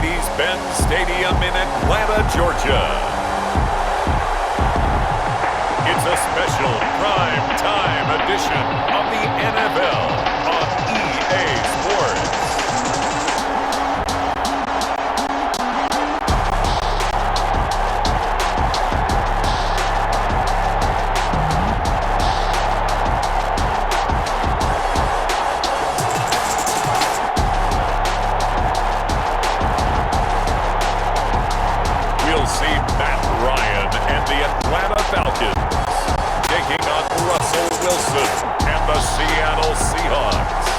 Mercedes-Benz Stadium in Atlanta, Georgia. It's a special prime time edition of the NFL on EA Sports. We'll see Matt Ryan and the Atlanta Falcons taking on Russell Wilson and the Seattle Seahawks.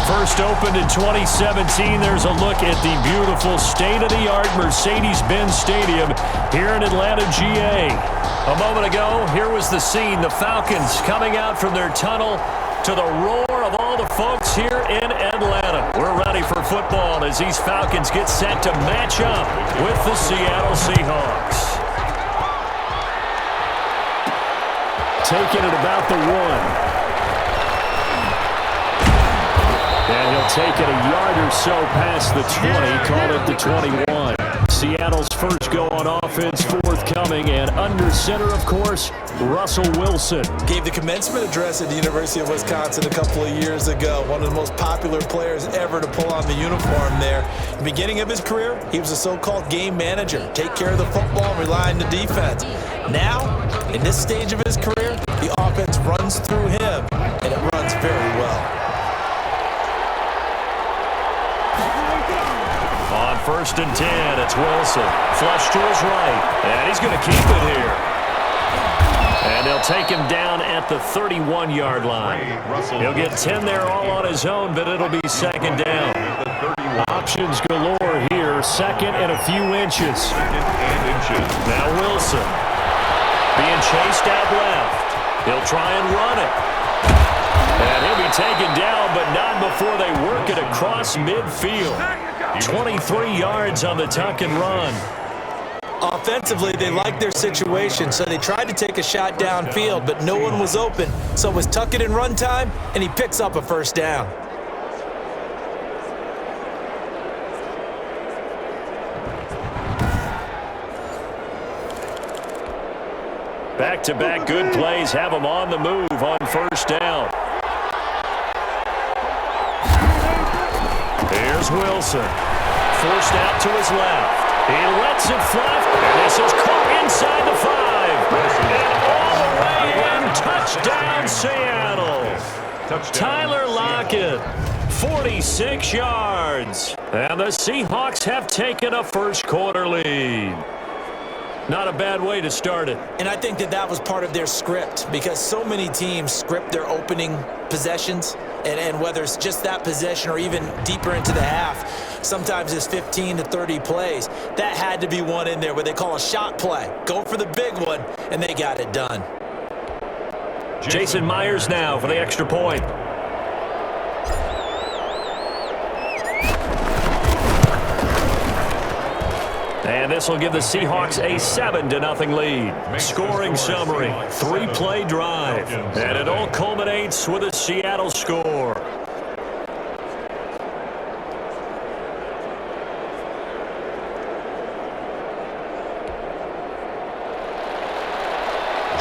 First opened in 2017, there's a look at the beautiful state-of-the-art Mercedes-Benz Stadium here in Atlanta, GA. A moment ago, here was the scene. The Falcons coming out from their tunnel to the roar of all the folks here in Atlanta. We're ready for football as these Falcons get set to match up with the Seattle Seahawks. Taking it about the 1. And he'll take it a yard or so past the 20, call it the 21. Seattle's first go on offense forthcoming, and under center, of course, Russell Wilson. Gave the commencement address at the University of Wisconsin a couple of years ago. One of the most popular players ever to pull on the uniform there. At the beginning of his career, he was a so-called game manager. Take care of the football and rely on the defense. Now, in this stage of his career, the offense runs through him, and it runs very well. On 1st and 10, it's Wilson. Flush to his right, and he's going to keep it here. And they'll take him down at the 31-yard line. He'll get 10 there all on his own, but it'll be second down. Options galore here, second and a few inches. Now Wilson being chased out left. He'll try and run it. And he'll be taken down, but not before they work it across midfield. 23 yards on the tuck and run. Offensively, they liked their situation, so they tried to take a shot downfield, but no one was open. So it was tuck it and run time, and he picks up a first down. Back-to-back good plays have him on the move on first down. Here's Wilson. Forced out to his left. He lets it fly. And this is caught inside the 5. And all the way in. Touchdown, Seattle. Tyler Lockett, 46 yards. And the Seahawks have taken a first quarter lead. Not a bad way to start it. And I think that was part of their script, because so many teams script their opening possessions, and whether it's just that possession or even deeper into the half, sometimes it's 15 to 30 plays. That had to be one in there where they call a shot play. Go for the big one, and they got it done. Jason Myers now for the extra point. And this will give the Seahawks a 7-0 lead. Scoring summary, 3-play drive. And it all culminates with a Seattle score.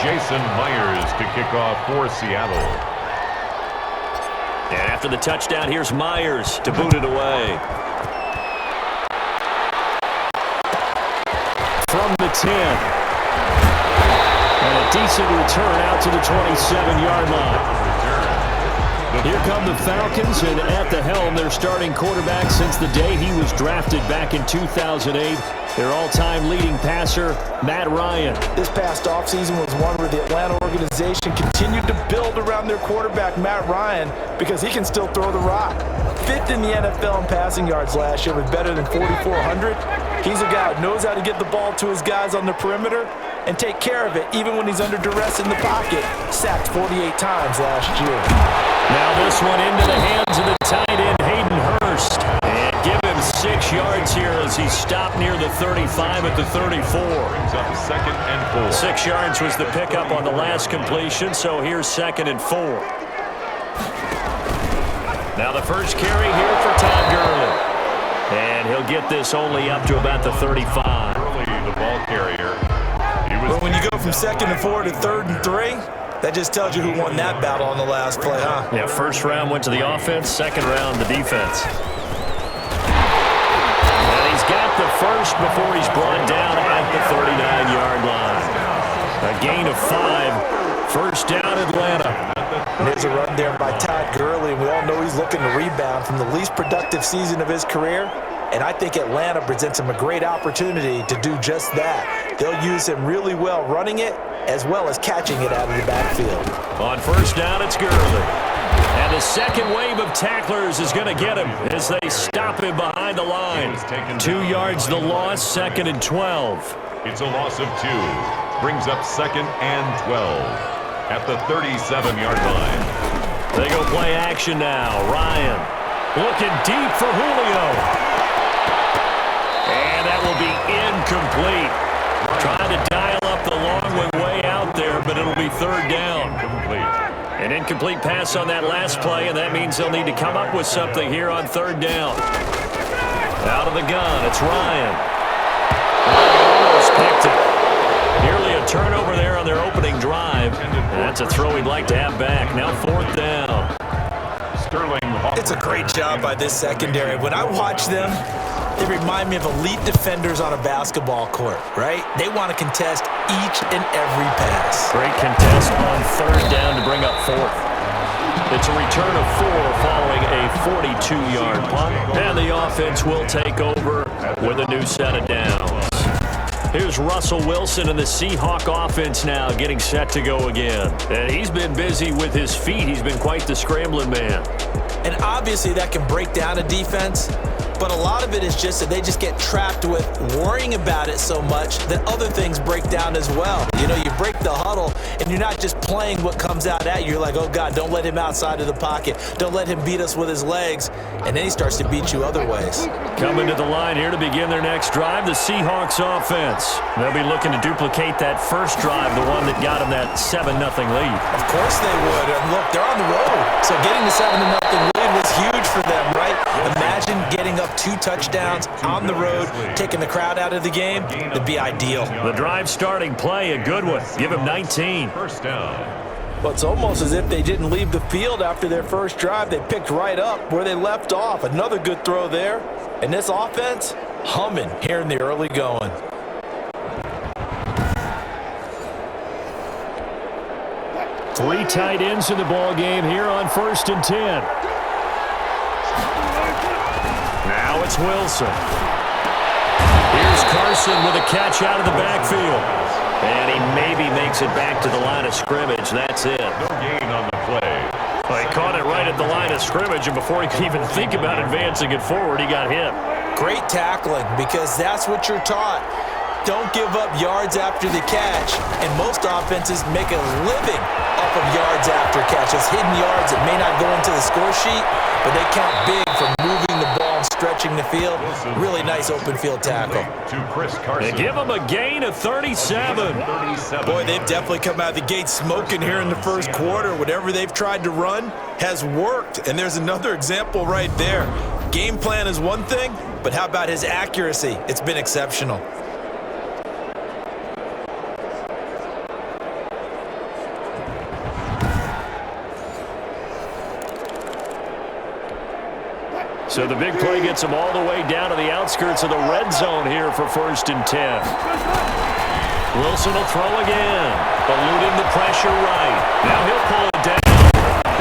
Jason Myers to kick off for Seattle. And after the touchdown, here's Myers to boot it away. From the 10. And a decent return out to the 27-yard line. Here come the Falcons, and at the helm, their starting quarterback since the day he was drafted back in 2008. Their all-time leading passer, Matt Ryan. This past offseason was one where the Atlanta organization continued to build around their quarterback, Matt Ryan, because he can still throw the rock. 5th in the NFL in passing yards last year with better than 4,400. He's a guy who knows how to get the ball to his guys on the perimeter and take care of it, even when he's under duress in the pocket. Sacked 48 times last year. Now this one into the hands of the tight end, Hayden Hurst. And give him 6 yards here as he stopped near the 35 at the 34. Brings up 2nd and 4. 6 yards was the pickup on the last completion, so here's 2nd and 4. Now the first carry here for Todd Gurley. And he'll get this only up to about the 35. Early, the ball carrier. But when you go from 2nd and 4 to 3rd and 3, that just tells you who won that battle on the last play, huh? Yeah, first round went to the offense, second round the defense. And he's got the first before he's brought down at the 39-yard line. A gain of 5. First down, Atlanta. And there's a run there by Todd Gurley. We all know he's looking to rebound from the least productive season of his career. And I think Atlanta presents him a great opportunity to do just that. They'll use him really well running it as well as catching it out of the backfield. On first down, it's Gurley. And the second wave of tacklers is going to get him as they stop him behind the line. 2 yards the loss, 2nd and 12. It's a loss of 2. Brings up 2nd and 12 at the 37-yard line. They go play action now. Ryan looking deep for Julio. And that will be incomplete. Trying to dial up the long one way out there, but it'll be 3rd down. An incomplete pass on that last play, and that means they'll need to come up with something here on 3rd down. Out of the gun, it's Ryan. Almost picked it. Nearly a turnover there on their opening drive. And that's a throw he'd like to have back. Now 4th down. It's a great job by this secondary. When I watch them, they remind me of elite defenders on a basketball court, right? They want to contest each and every pass. Great contest on 3rd down to bring up 4th. It's a return of 4 following a 42-yard punt. And the offense will take over with a new set of downs. Here's Russell Wilson and the Seahawk offense now getting set to go again. And he's been busy with his feet. He's been quite the scrambling man. And obviously that can break down a defense, but a lot of it is just that they just get trapped with worrying about it so much that other things break down as well. You know, you break the huddle, and you're not just playing what comes out at you. You're like, oh, God, don't let him outside of the pocket. Don't let him beat us with his legs. And then he starts to beat you other ways. Coming to the line here to begin their next drive, the Seahawks offense. They'll be looking to duplicate that first drive, the one that got them that 7-0 lead. Of course they would. And look, they're on the road. So getting the 7-0 lead was huge for them, right? Imagine getting up 2 touchdowns on the road, taking the crowd out of the game. That'd be ideal. The drive starting play, a good one. Give him 19. First down. Well, it's almost as if they didn't leave the field after their first drive. They picked right up where they left off. Another good throw there. And this offense, humming here in the early going. Three tight ends in the ball game here on 1st and 10. Now it's Wilson. Here's Carson with a catch out of the backfield. And he maybe makes it back to the line of scrimmage. That's it. No gain on the play. Well, he caught it right at the line of scrimmage, and before he could even think about advancing it forward, he got hit. Great tackling, because that's what you're taught. Don't give up yards after the catch. And most offenses make a living off of yards after catches. Hidden yards that may not go into the score sheet, but they count big for moving the ball and stretching the field. Really nice open field tackle. To Chris Carson. They give him a gain of 37. Boy, they've definitely come out of the gate smoking here in the first quarter. Whatever they've tried to run has worked. And there's another example right there. Game plan is one thing, but how about his accuracy? It's been exceptional. So the big play gets him all the way down to the outskirts of the red zone here for 1st and 10. Wilson will throw again. Eluding the pressure right. Now he'll pull it down.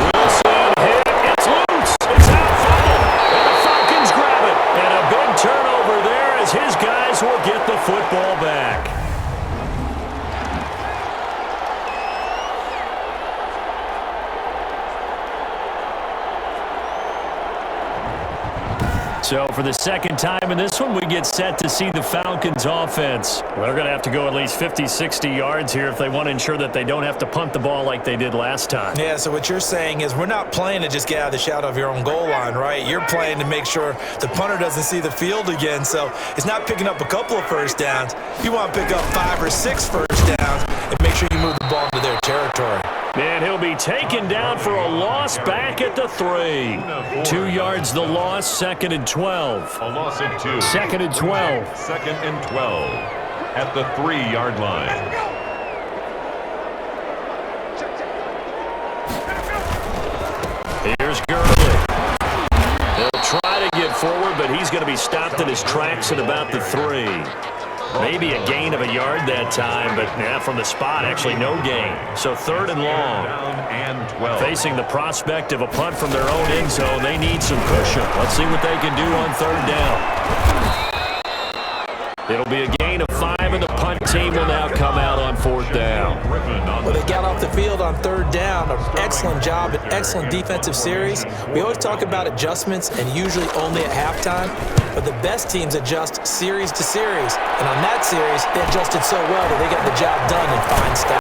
Wilson hit. It's loose. It's out fumble. And the Falcons grab it. And a big turnover there as his guys will get the football back. So for the second time in this one, we get set to see the Falcons offense. Well, they're going to have to go at least 50, 60 yards here if they want to ensure that they don't have to punt the ball like they did last time. Yeah, so what you're saying is we're not playing to just get out of the shadow of your own goal line, right? You're playing to make sure the punter doesn't see the field again. So it's not picking up a couple of first downs. You want to pick up 5 or 6 first downs and make sure you move the ball into their territory. And he'll be taken down for a loss back at the 3. 2 yards the loss, 2nd and 12. A loss of 2. 2nd and 12. 2nd and 12 at the 3-yard line. Here's Ridley. He'll try to get forward, but he's going to be stopped in his tracks at about the 3. Maybe a gain of a yard that time, but from the spot, actually no gain. So 3rd and long. Down and 12. Facing the prospect of a punt from their own end zone, they need some cushion. Let's see what they can do on 3rd down. It'll be a gain of 5, and the punt team will now come out on 4th down. Well, they got off the field on 3rd down. An excellent job, an excellent defensive series. We always talk about adjustments, and usually only at halftime. But the best teams adjust series to series. And on that series, they adjusted so well that they got the job done in fine style.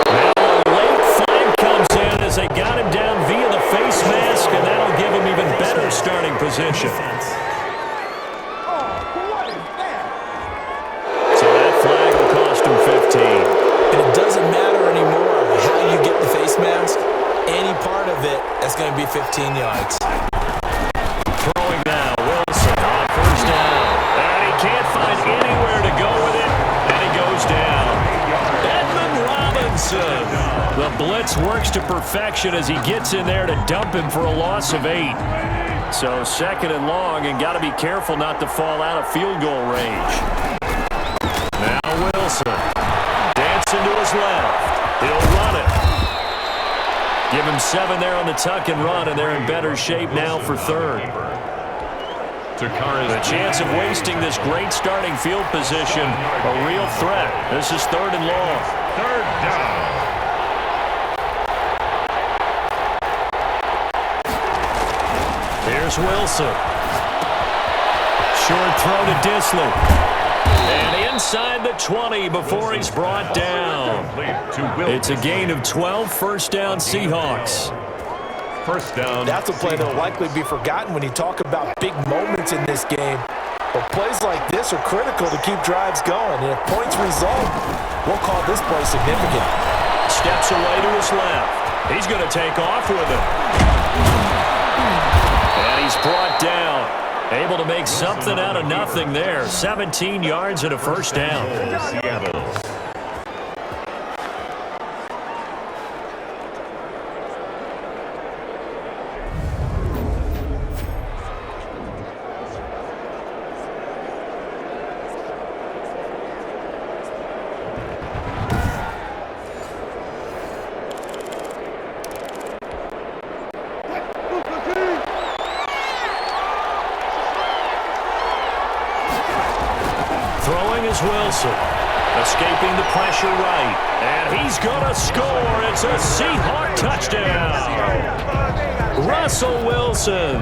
Now a late flag comes in as they got him down via the face mask, and that'll give him even better starting position. So that flag will cost him 15. And it doesn't matter anymore how you get the face mask. Any part of it, that's going to be 15 yards. Throwing now, Wilson on 1st down. And he can't find anywhere to go with it, and he goes down. Edmund Robinson. The blitz works to perfection as he gets in there to dump him for a loss of 8. So 2nd and long, and got to be careful not to fall out of field goal range. Now Wilson. Dancing to his left. He'll run it. Give him 7 there on the tuck and run, and they're in better shape now for 3rd. The chance of wasting this great starting field position, a real threat. This is 3rd and long. 3rd down. Here's Wilson. Short throw to Disley. And inside the 20 before he's brought down. It's a gain of 12, 1st down Seahawks. 1st down. That's a play that will likely be forgotten when you talk about big moments in this game. But plays like this are critical to keep drives going. And if points result, we'll call this play significant. Steps away to his left. He's going to take off with it. And he's brought down. Able to make something out of nothing there. 17 yards and a 1st down. Seattle. Wilson, escaping the pressure right, and he's gonna score. It's a Seahawk touchdown. Russell Wilson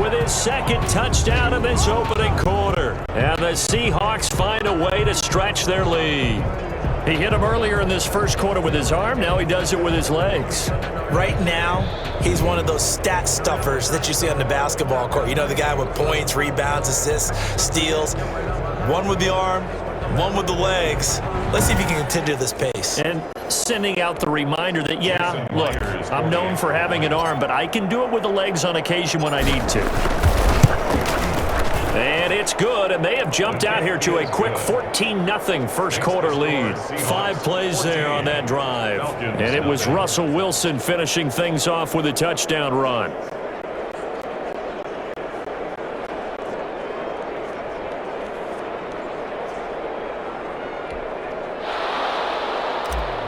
with his 2nd touchdown in this opening quarter, and the Seahawks find a way to stretch their lead. He hit him earlier in this 1st quarter with his arm. Now he does it with his legs. Right now, he's one of those stat stuffers that you see on the basketball court. You know, the guy with points, rebounds, assists, steals. One with the arm, one with the legs. Let's see if he can continue this pace. And sending out the reminder that, yeah, look, I'm known for having an arm, but I can do it with the legs on occasion when I need to. And it's good, and they have jumped out here to a quick 14-0 1st quarter lead. 5 plays there on that drive. And it was Russell Wilson finishing things off with a touchdown run.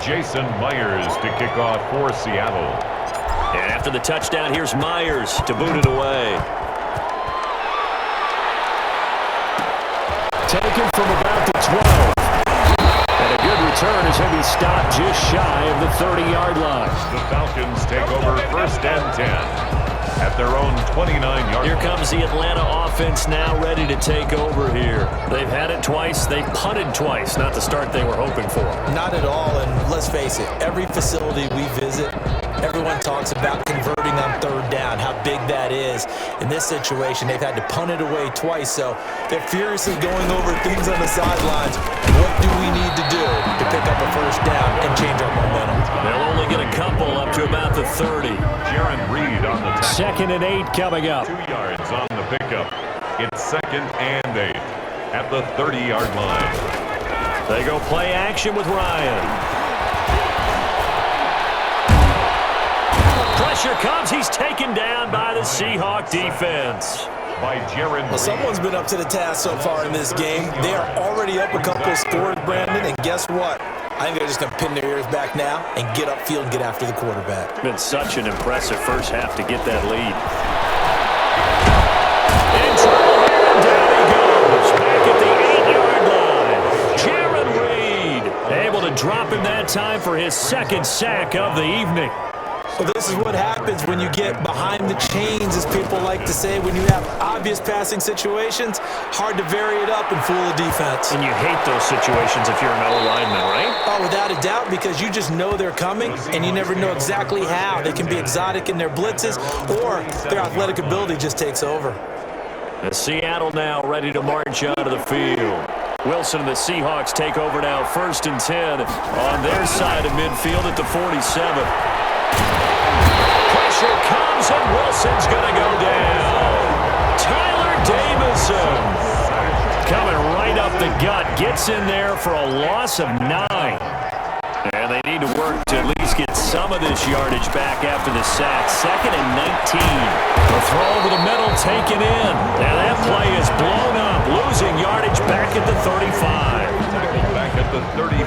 Jason Myers to kick off for Seattle. And after the touchdown, here's Myers to boot it away. Taken from about the 12. And a good return as he'll be stopped just shy of the 30-yard line. The Falcons take over 1st and 10 at their own 29-yard line. Here comes the Atlanta offense now ready to take over here. They've had it twice. They've punted twice. Not the start they were hoping for. Not at all, and let's face it, every facility we visit, everyone talks about converting converting on third down, how big that is. In this situation, they've had to punt it away twice, so they're furiously going over things on the sidelines. What do we need to do to pick up a first down and change our momentum? They'll only get a couple up to about the 30. Jaron Reed on the tackle. 2nd and 8 coming up. 2 yards on the pickup. It's 2nd and 8 at the 30-yard line. They go play action with Ryan. Pressure comes. He's taken down by the Seahawk defense. By Jaron Well, someone's been up to the task so far in this game. They are already up a couple of scores, Brandon, and guess what? I think they're just going to pin their ears back now and get upfield and get after the quarterback. Been such an impressive first half to get that lead. In trouble here, and down he goes. Back at the 8-yard line. Jaron Reed able to drop him that time for his 2nd sack of the evening. Well, this is what happens when you get behind the chains, as people like to say. When you have obvious passing situations, hard to vary it up and fool the defense. And you hate those situations if you're an O-lineman, right? Oh, without a doubt, because you just know they're coming, and you never know exactly how. They can be exotic in their blitzes, or their athletic ability just takes over. And Seattle now ready to march out of the field. Wilson and the Seahawks take over now, 1st and 10 on their side of midfield at the 47. Pressure comes, and Wilson's going to go down. Tyler Davison coming right up the gut. Gets in there for a loss of 9. And they need to work to at least get some of this yardage back after the sack. 2nd and 19. The throw over the middle taken in. And that play is blown up. Losing yardage back at the 35.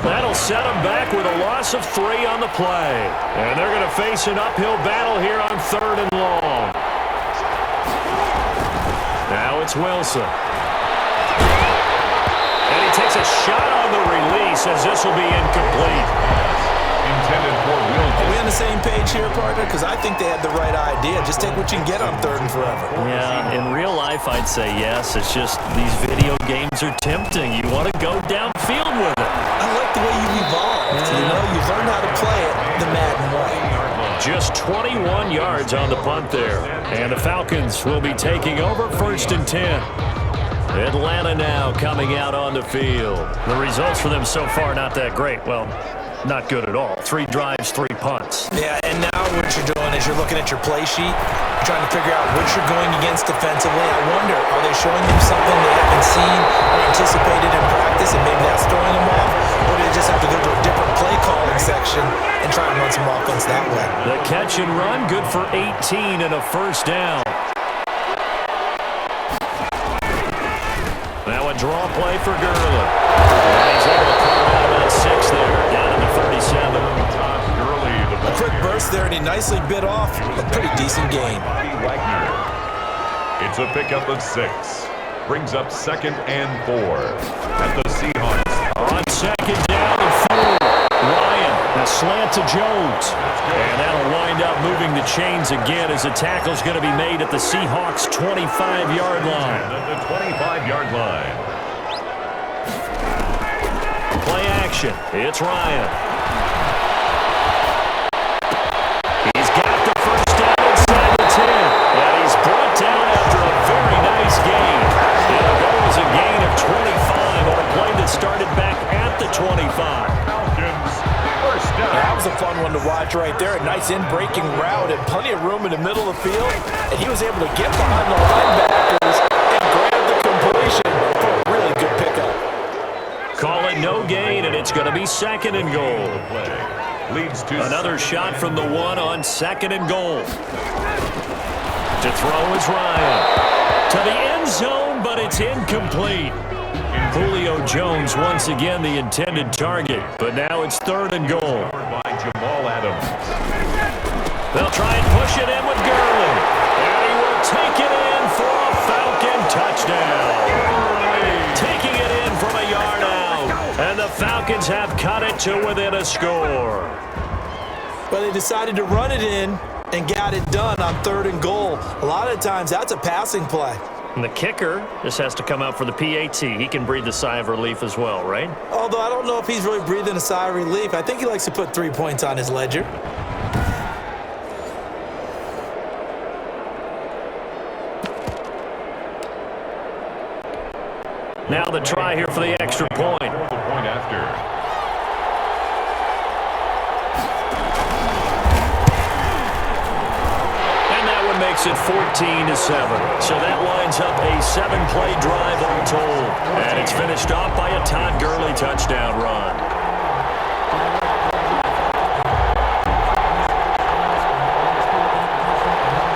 That'll set them back with a loss of 3 on the play. And they're going to face an uphill battle here on 3rd and long. Now it's Wilson. And he takes a shot on the release as this will be incomplete. Intended for Wilson. Are we on the same page here, partner? Because I think they had the right idea. Just take what you can get on 3rd and forever. Yeah, in real life, I'd say yes. It's just these video games are tempting. You want to go downfield with it. I like the way you've evolved. You know, you've learned how to play it the Madden way. Just 21 yards on the punt there. And the Falcons will be taking over 1st and 10. Atlanta now coming out on the field. The results for them so far not that great. Well, not good at all. 3 drives, 3 punts. Yeah, and now what you're doing is you're looking at your play sheet, trying to figure out what you're going against defensively. I wonder, are they showing them something they haven't seen or anticipated in practice, and maybe that's throwing them off? Or do they just have to go to a different play calling section and try and run some offense that way? The catch and run, good for 18 and a 1st down. Now a draw play for Gurley. He's able to carve out about 6 there, down to the 37. A quick burst there, and he nicely bit off a pretty decent gain. It's a pickup of 6. Brings up 2nd and 4 at the Seahawks. On 2nd down and 4. Ryan, the slant to Jones. And that'll wind up moving the chains again as the tackle's going to be made at the Seahawks' 25-yard line. At the 25-yard line. Play action. It's Ryan. He's got the 1st down inside the 10. And he's brought down after a very nice gain. And the goal is a gain of 25 on a play that started back at the 25. Falcons, 1st down. That was a fun one to watch right there. A nice in-breaking route and plenty of room in the middle of the field. And he was able to get behind the linebackers and grab the completion for a really good pickup. Call it no gain, and it's going to be 2nd and goal. Leads to Another shot from the 1 on 2nd and goal. To throw is Ryan. To the end zone, but it's incomplete. Julio Jones once again the intended target, but now it's 3rd and goal. by Jamal Adams. They'll try and push it in with Gurley. And he will take it in for a Falcon touchdown. Taking it in from a yard out. And the Falcons have cut it to within a score. But they decided to run it in and got it done on 3rd and goal. A lot of times that's a passing play. And the kicker just has to come out for the PAT. He can breathe a sigh of relief as well, right? Although I don't know if he's really breathing a sigh of relief. I think he likes to put 3 points on his ledger. Now the try here for the extra point. The point after. Makes it 14-7. So that lines up a 7-play drive all told. And it's finished off by a Todd Gurley touchdown run.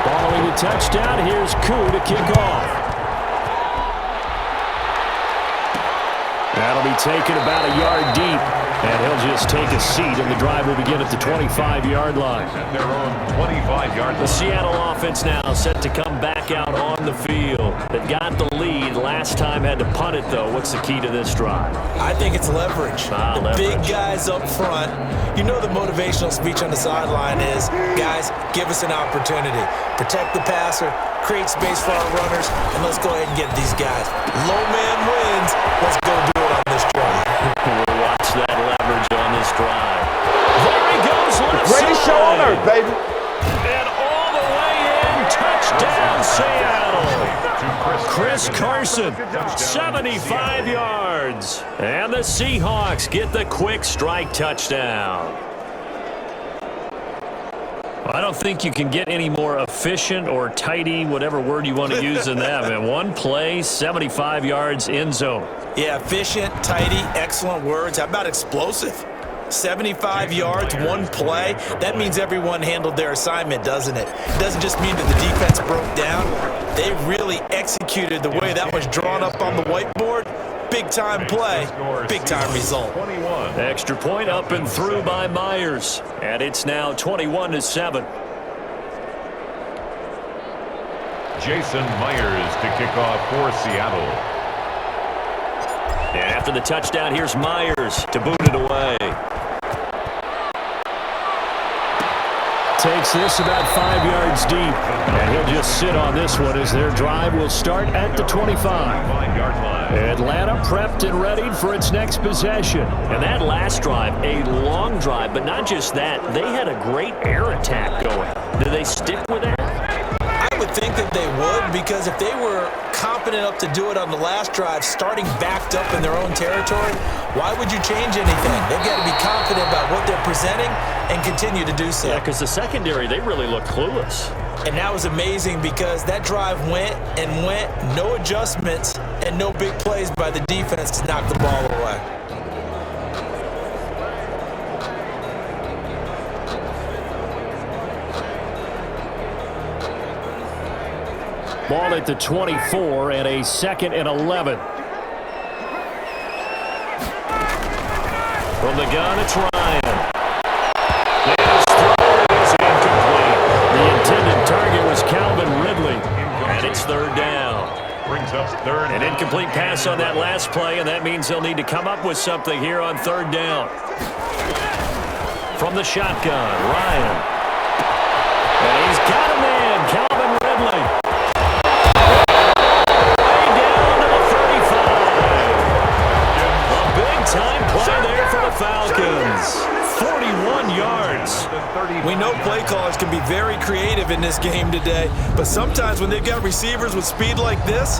Following the touchdown, here's Koo to kick off. That'll be taken about a yard deep. And he'll just take a seat, and the drive will begin at the 25-yard line. At their own 25-yard line. The Seattle offense now set to come back out on the field. They've got the lead. Last time had to punt it, though. What's the key to this drive? I think it's leverage. The big guys up front. You know the motivational speech on the sideline is, guys, give us an opportunity. Protect the passer, create space for our runners, and let's go ahead and get these guys. Low man wins. Let's go do it on this drive. We'll watch that leverage on this drive. There he goes, left Greatest show on earth, baby. And all the way in, touchdown Seattle. Chris Carson, 75 yards. And the Seahawks get the quick strike touchdown. I don't think you can get any more efficient or tidy, whatever word you want to use in that, man. One play, 75 yards, end zone. Yeah, efficient, tidy, excellent words. How about explosive? 75 yards, one play. That means everyone handled their assignment, doesn't it? It doesn't just mean that the defense broke down. They really executed the way that was drawn up on the whiteboard. Big-time play, big-time result. Extra point up and through by Myers. And it's now 21-7. Jason Myers to kick off for Seattle. And after the touchdown, here's Myers to boot it away. Takes this about 5 yards deep. And he'll just sit on this one as their drive will start at the 25. Atlanta prepped and readied for its next possession. And that last drive, a long drive, but not just that. They had a great air attack going. Do they stick with that? I would think that they would, because if they were competent enough to do it on the last drive, starting backed up in their own territory, why would you change anything? They've got to be confident about what they're presenting and continue to do so. Yeah, because the secondary, they really look clueless. And that was amazing because that drive went and went, no adjustments and no big plays by the defense to knock the ball away. Ball at the 24 and a 2nd and 11. From the gun, it's Ryan. His throw is incomplete. The intended target was Calvin Ridley, and it's 3rd down. Brings up 3rd. An incomplete pass on that last play, and that means they'll need to come up with something here on 3rd down. From the shotgun, Ryan. And he's got a man, Calvin Ridley. Way down to the 35. A big-time play there for the Falcons. 41 yards. We know play callers can be very creative in this game today, but sometimes when they've got receivers with speed like this,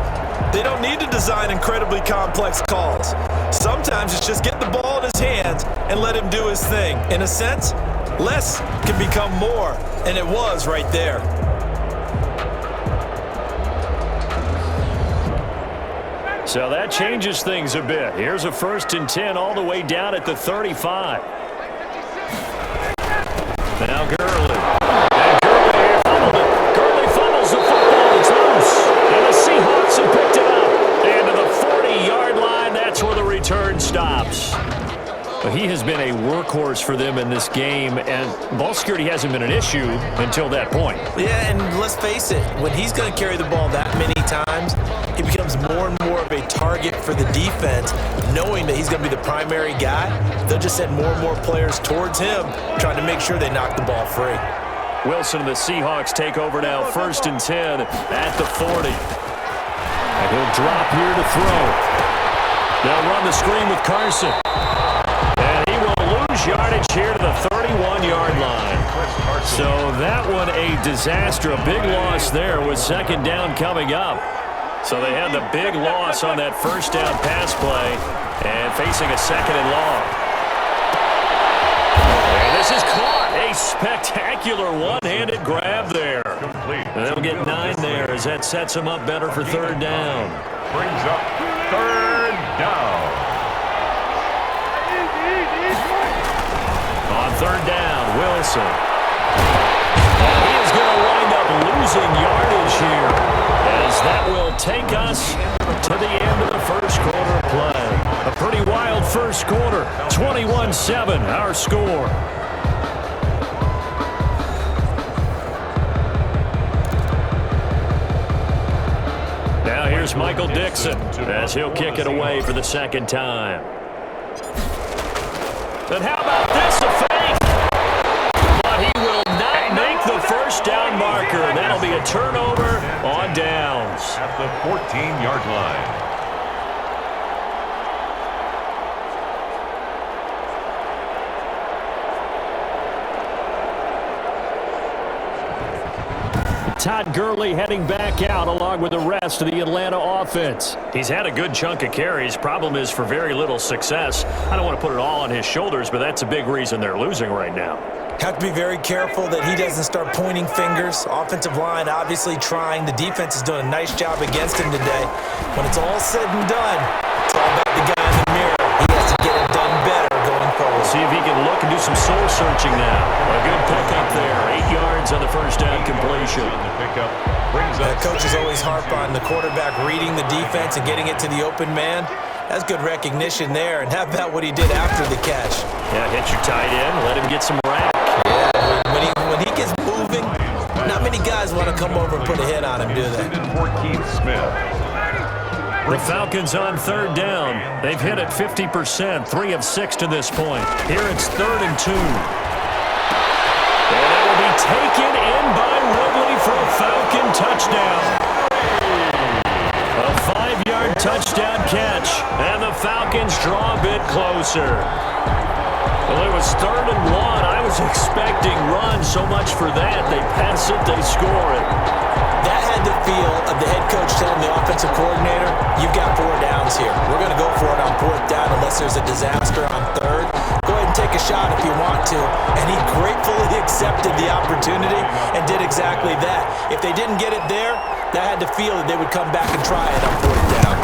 they don't need to design incredibly complex calls. Sometimes it's just get the ball in his hands and let him do his thing. In a sense, less can become more, and it was right there. So that changes things a bit. Here's a 1st and 10 all the way down at the 35. Now Gurley. And Gurley here fumbled it. Gurley fumbles the football. It's loose. And the Seahawks have picked it up. And to the 40-yard line, that's where the return stops. But he has been a workhorse for them in this game, and ball security hasn't been an issue until that point. Yeah, and let's face it, when he's going to carry the ball that many times, he becomes more and more of a target for the defense, knowing that he's going to be the primary guy. They'll just send more and more players towards him, trying to make sure they knock the ball free. Wilson and the Seahawks take over now, 1st and 10 at the 40. And he'll drop here to throw. They'll run the screen with Carson. And he will lose yardage here to the 31-yard line. So that one a disaster, a big loss there with 2nd down coming up. So they had the big loss on that first down pass play and facing a second and long. And this is caught. A spectacular one-handed grab there. And they'll get 9 there as that sets them up better for third down. Brings up third down. On third down, Wilson. And he is going to wind up losing yardage here, as that will take us to the end of the first quarter of play. A pretty wild first quarter. 21-7, our score. Now here's Michael Dixon as he'll kick it away for the second time. And how about this, a fake? But he will not make the first down marker. That'll be a turnover on downs. At the 14-yard line. Todd Gurley heading back out along with the rest of the Atlanta offense. He's had a good chunk of carries. Problem is for very little success. I don't want to put it all on his shoulders, but that's a big reason they're losing right now. Have to be very careful that he doesn't start pointing fingers. Offensive line obviously trying. The defense is doing a nice job against him today. When it's all said and done, it's all about the guy in the mirror. He has to get it done better going forward. See if he can look and do some soul searching now. A good pickup there. 8 yards on the first down completion. Coaches always harp on the quarterback reading the defense and getting it to the open man. That's good recognition there. And how about what he did after the catch? Yeah, hit your tight end. Let him get some rack. Yeah, when he gets moving, not many guys want to come over and put a hit on him, do they? The Falcons on third down. They've hit it 50%, 3 of 6 to this point. Here it's 3rd and 2. And it will be taken in by Ridley for a Falcon touchdown. A 5-yard touchdown catch, and the Falcons draw a bit closer. Well, it was 3rd and 1. I was expecting run, so much for that. They pass it, they score it. That had the feel of the head coach telling the offensive coordinator, you've got 4 downs here. We're going to go for it on 4th down unless there's a disaster on 3rd. Go ahead and take a shot if you want to. And he gratefully accepted the opportunity and did exactly that. If they didn't get it there, that had the feel that they would come back and try it on 4th down.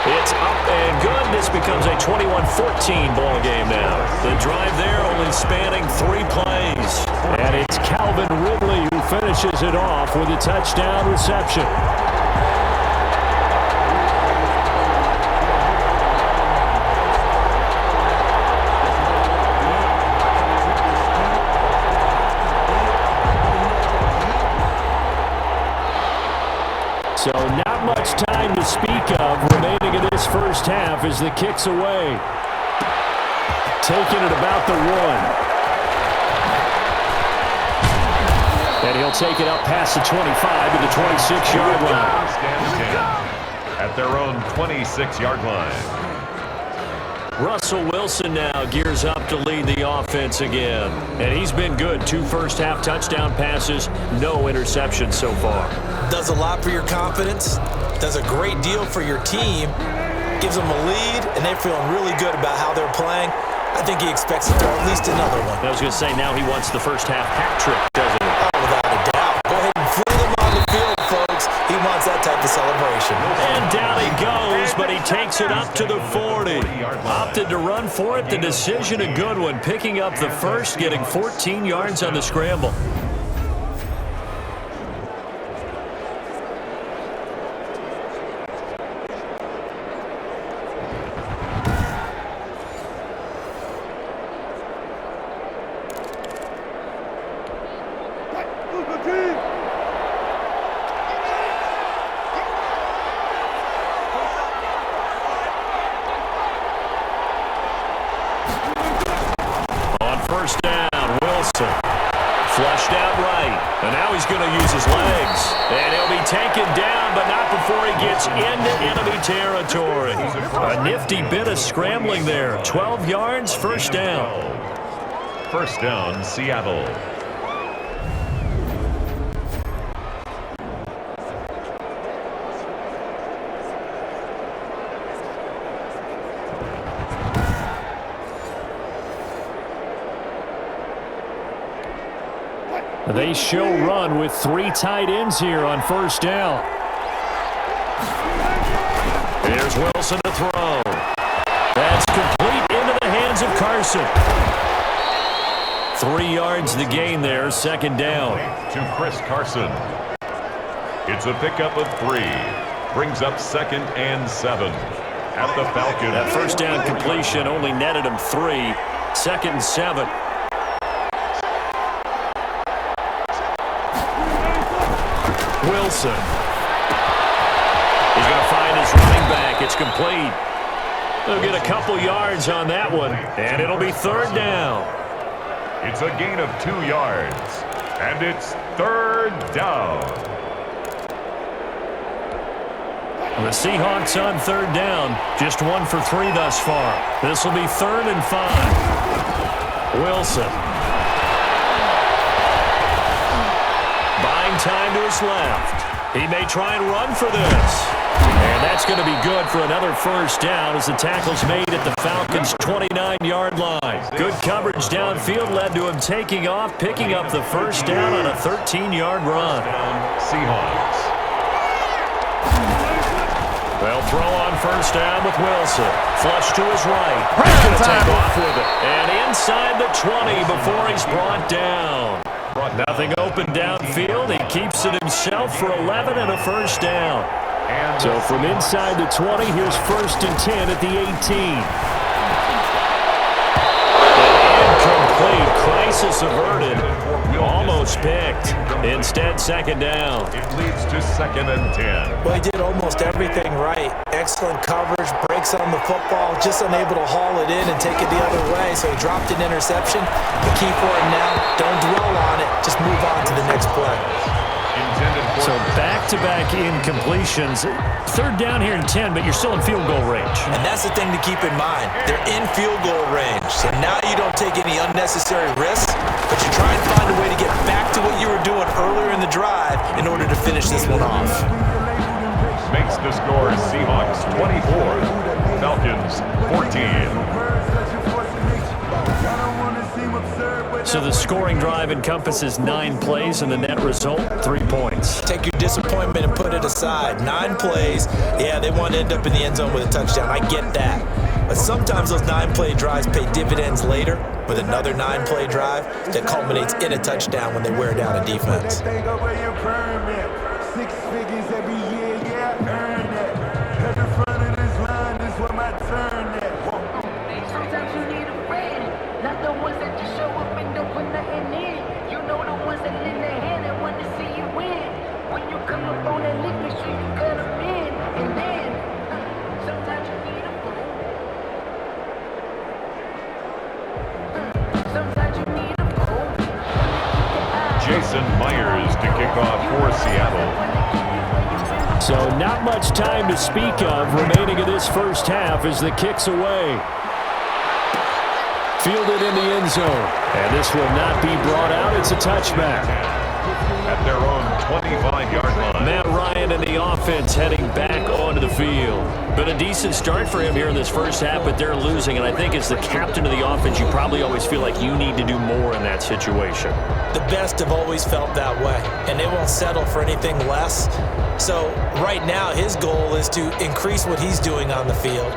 It's up and good. This becomes a 21-14 ball game now. The drive there only spanning 3 plays. And it's Calvin Ridley who finishes it off with a touchdown reception. So not much time to speak of remaining in this first half as the kick's away. Taking it about the 1. And he'll take it up past the 25 to the 26-yard line. At their own 26-yard line. Russell Wilson now gears up to lead the offense again. And he's been good. 2 first-half touchdown passes, no interceptions so far. Does a lot for your confidence, does a great deal for your team, gives them a lead, and they're feeling really good about how they're playing. I think he expects to throw at least another one. I was going to say, now he wants the first-half hat trick, doesn't he? Oh, without a doubt. Go ahead and fling him on the field, folks. He wants that type of celebration. And down he goes, but he takes it up to the 40. Opted to run for it. The decision a good one. Picking up the first, getting 14 yards on the scramble. First down, Wilson. Flushed out right. And now he's going to use his legs. And he'll be taken down, but not before he gets into enemy territory. A nifty bit of scrambling there. 12 yards, first down. First down, Seattle. They show run with 3 tight ends here on first down. Here's Wilson to throw. That's complete into the hands of Carson. 3 yards the gain there, second down. To Chris Carson. It's a pickup of 3. Brings up 2nd and 7 at the Falcons. That first down completion only netted him 3. 2nd and 7. Wilson. He's going to find his running back. It's complete. They'll get a couple yards on that one, and it'll be 3rd down. It's a gain of 2 yards, and it's 3rd down. The Seahawks on 3rd down, just 1 for 3 thus far. This will be 3rd and 5. Wilson. Buying time to his left. He may try and run for this. And that's going to be good for another first down as the tackle's made at the Falcons' 29-yard line. Good coverage downfield led to him taking off, picking up the first down on a 13-yard run. Seahawks. They'll throw on first down with Wilson. Flush to his right. He's going to take off with it. And inside the 20 before he's brought down. Nothing open downfield. He keeps it himself for 11 and a first down. So from inside the 20, here's 1st and 10 at the 18. Incomplete. Crisis averted. Almost picked. Instead, 2nd down. It leads to 2nd and 10. Well, he did almost everything right. Excellent coverage, breaks on the football, just unable to haul it in and take it the other way. So he dropped an interception. The key for him now, don't dwell on it. Just move on to the next play. So back-to-back incompletions. 3rd down here and 10, but you're still in field goal range. And that's the thing to keep in mind. They're in field goal range. So now you don't take any unnecessary risks, but you try and find a way to get back to what you were doing earlier in the drive in order to finish this one off. Makes the score Seahawks 24, Falcons 14. So the scoring drive encompasses 9 plays, and the net result, 3 points. Take your disappointment and put it aside. 9 plays, yeah, they want to end up in the end zone with a touchdown. I get that. But sometimes those 9-play drives pay dividends later with another 9-play drive that culminates in a touchdown when they wear down a defense. 6 figures every year, yeah, earn that. At the front of this line is where my turn at. Sometimes you need a friend, not the ones that just show up and don't put nothing in. You know the ones that lend their hand and want to see you win. When you come up on that lick, make sure you cut them in. And then, sometimes you need a fool. Sometimes you need a fool. Jason Myers to kick off for Seattle. So not much time to speak of remaining in this first half as the kick's away. Fielded in the end zone. And this will not be brought out. It's a touchback. At their own 25-yard line. Matt Ryan and the offense heading back onto the field. Been a decent start for him here in this first half, but they're losing. And I think as the captain of the offense, you probably always feel like you need to do more in that situation. The best have always felt that way, and they won't settle for anything less. So right now, his goal is to increase what he's doing on the field.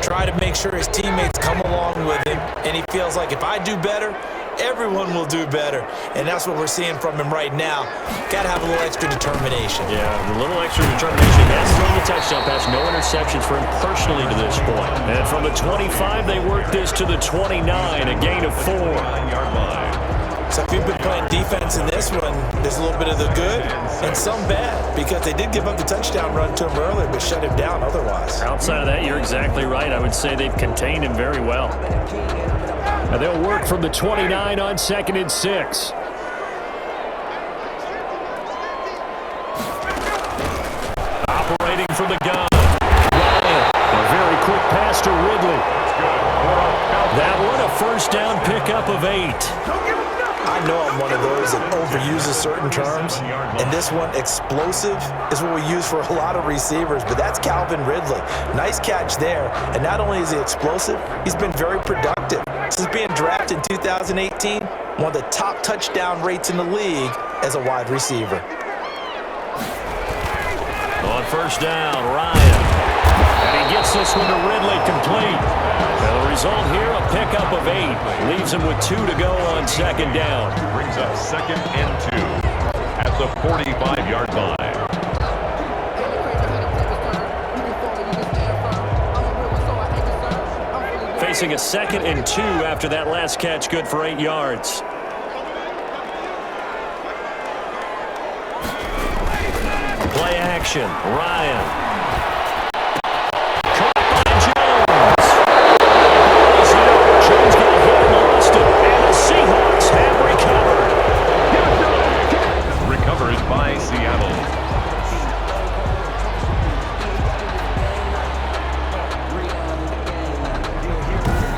Try to make sure his teammates come along with him, and he feels like if I do better, everyone will do better. And that's what we're seeing from him right now. Got to have a little extra determination. Yeah, a little extra determination. Has thrown the touchdown pass. No interceptions for him personally to this point. And from the 25, they work this to the 29, a gain of 4. 9-yard line. So if you've been playing defense in this one, there's a little bit of the good and some bad, because they did give up the touchdown run to him earlier, but shut him down otherwise. Outside of that, you're exactly right. I would say they've contained him very well. And they'll work from the 29 on 2nd and 6. Operating from the gun. Ryan, a very quick pass to Ridley. That one, a first down pickup of 8. I know I'm one of those that overuses certain terms, and this one, explosive, is what we use for a lot of receivers, but that's Calvin Ridley. Nice catch there, and not only is he explosive, he's been very productive. Since being drafted in 2018, one of the top touchdown rates in the league as a wide receiver. On first down, Ryan. And he gets this one to Ridley complete. And the result here, a pickup of 8. Leaves him with 2 to go on second down. Brings up 2nd and 2 at the 45-yard line. Facing a 2nd and 2 after that last catch, good for 8 yards. Play action, Ryan. Caught by Jones. Jones got hit and lost it, and the Seahawks have recovered. Recovered by Seattle.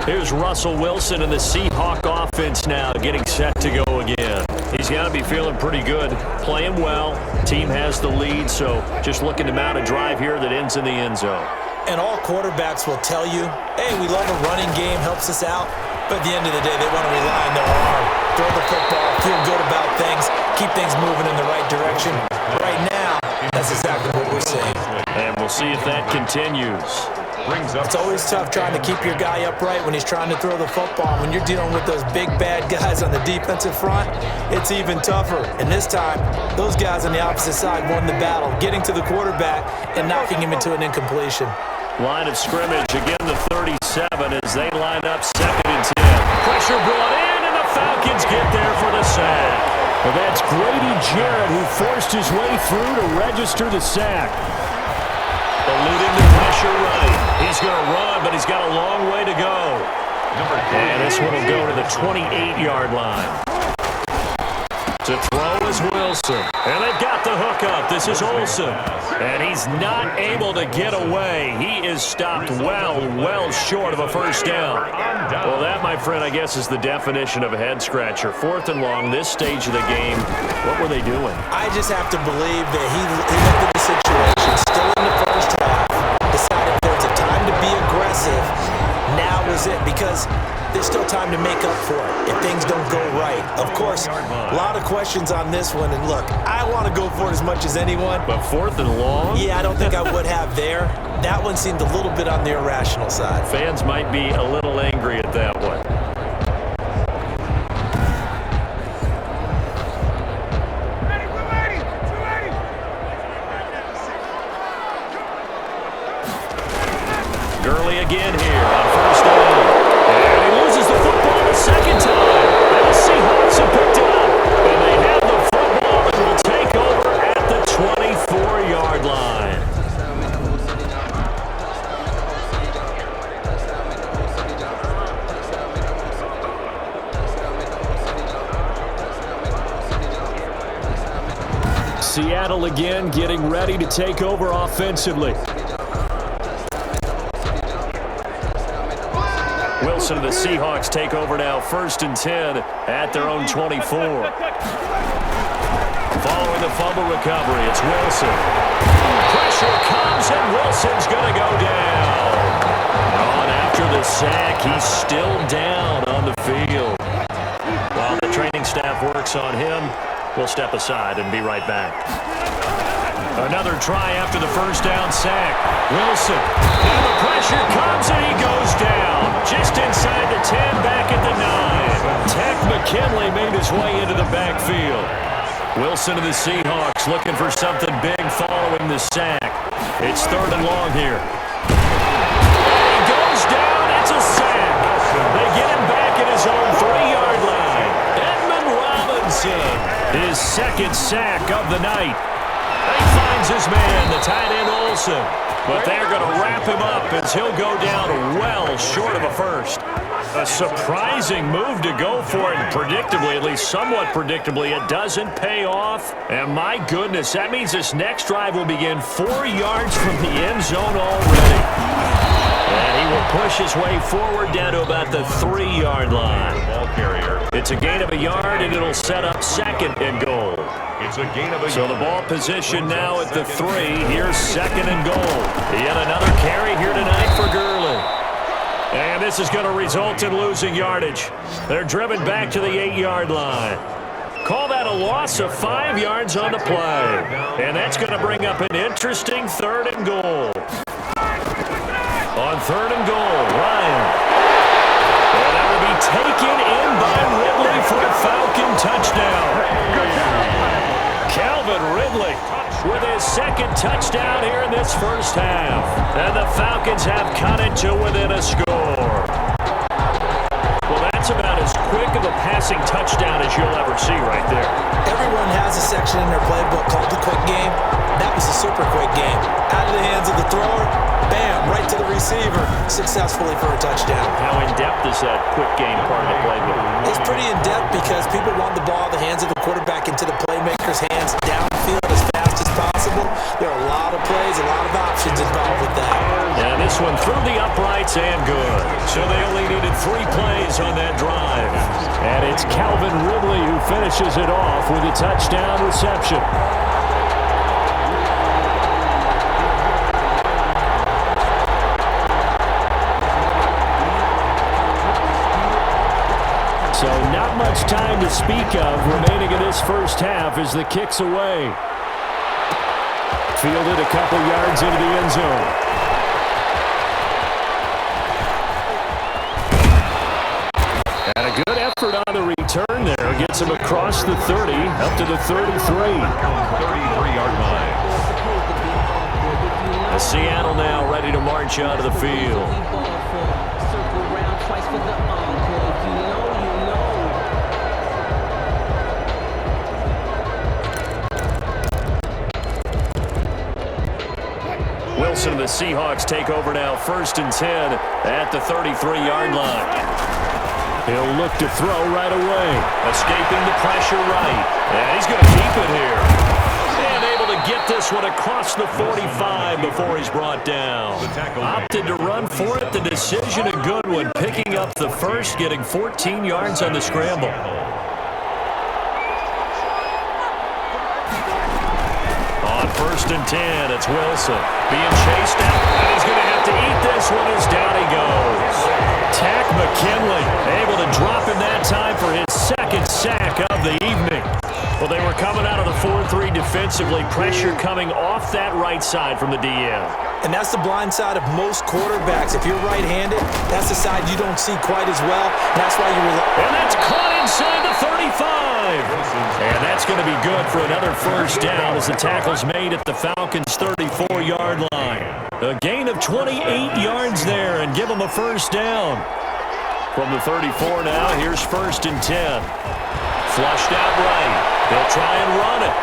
Here's Russell Wilson and the Seahawk offense now getting set to go again. He's got to be feeling pretty good, playing well. Team has the lead, so just looking to mount a drive here that ends in the end zone. And all quarterbacks will tell you, hey, we love a running game, helps us out. But at the end of the day, they want to rely on their arm, throw the football, feel good about things, keep things moving in the right direction. Right now, that's exactly what we're seeing. And we'll see if that continues. It's always tough trying to keep your guy upright when he's trying to throw the football. When you're dealing with those big, bad guys on the defensive front, it's even tougher. And this time, those guys on the opposite side won the battle, getting to the quarterback and knocking him into an incompletion. Line of scrimmage, again the 37 as they line up 2nd and 10. Pressure brought in, and the Falcons get there for the sack. Well, that's Grady Jarrett who forced his way through to register the sack. Eluding the pressure right. He's going to run, but he's got a long way to go. And this one will go to the 28-yard line. To throw is Wilson. And they've got the hookup. This is Olsen. And he's not able to get away. He is stopped well short of a first down. Well, that, my friend, I guess is the definition of a head-scratcher. 4th and long, this stage of the game. What were they doing? I just have to believe that he looked at the situation, still in the first half, decided there's a time to be aggressive. Now is it, because there's still time to make up for it if things don't go right. Of course, a lot of questions on this one, and look, I want to go for it as much as anyone. But 4th and long? Yeah, I don't think I would have there. That one seemed a little bit on the irrational side. Fans might be a little angry at that one. Gurley again here on first down. And he loses the football the second time. And the Seahawks have picked it up. And they have the football and will take over at the 24-yard line. Seattle again getting ready to take over offensively. Wilson and the Seahawks take over now, 1st and 10 at their own 24. Following the fumble recovery, it's Wilson. Pressure comes, and Wilson's going to go down. On after the sack, he's still down on the field. While the training staff works on him, we'll step aside and be right back. Another try after the first down sack. Wilson. And the pressure comes, and he goes down. Just inside the 10, back at the 9. Tech McKinley made his way into the backfield. Wilson and the Seahawks looking for something big following the sack. It's 3rd and long here. And he goes down. It's a sack. They get him back at his own 3-yard line. Edmund Robinson, his 2nd sack of the night. He finds his man, the tight end Olsen. But they're going to wrap him up as he'll go down well short of a first. A surprising move to go for it, and predictably, at least somewhat predictably, it doesn't pay off. And my goodness, that means this next drive will begin 4 yards from the end zone already. And he will push his way forward down to about the 3-yard line. Ball carrier. It's a gain of a yard, and it'll set up 2nd and goal. It's a gain of a So the ball position now at the 3. Here's 2nd and goal. Yet another carry here tonight for Gurley. And this this is going to result in losing yardage. They're driven back to the 8-yard line. Call that a loss of 5 yards on the play. And that's going to bring up an interesting 3rd and goal. On 3rd and goal, Ryan. And that will be taken in by Ridley for a Falcon touchdown. Calvin Ridley with his 2nd touchdown here in this first half. And the Falcons have cut it to within a score. Well, that's about as quick of a passing touchdown as you'll ever see right there. Everyone has a section in their playbook called the quick game. That was a super quick game. Out of the hands of the thrower, bam, right to the receiver, successfully for a touchdown. How in-depth is that quick game part of the playbook? It's pretty in-depth because people want the ball in the hands of the quarterback into the playmaker's hands downfield as fast as possible. There are a lot of plays, a lot of options involved with that. And this one through the uprights and good. So they only needed 3 plays on that drive. And it's Calvin Ridley who finishes it off with a touchdown reception. So not much time to speak of remaining in this first half as the kick's away. Fielded a couple yards into the end zone. And a good effort on the return there. Gets him across the 30, up to the 33. 33-yard line. Seattle now ready to march out of the field. Wilson and the Seahawks take over now, 1st and 10 at the 33-yard line. He'll look to throw right away. Escaping the pressure right. And he's going to keep it here. And able to get this one across the 45 before he's brought down. Opted to run for it. The decision a good one. Picking up the first, getting 14 yards on the scramble. On 1st and 10, it's Wilson being chased out. And he's going to have to eat this one as down he goes. Tack McKinley able to drop him that time for his 2nd sack of the evening. Well, they were coming out of the 4-3 defensively. Pressure coming off that right side from the DM. And that's the blind side of most quarterbacks. If you're right-handed, that's the side you don't see quite as well. That's why you And that's caught inside the 35. And that's going to be good for another first down as the tackle's made at the Falcons' 34-yard line. A gain of 28 yards there and give them a first down. From the 34 now, here's 1st and 10. Flushed out right. They'll try and run it.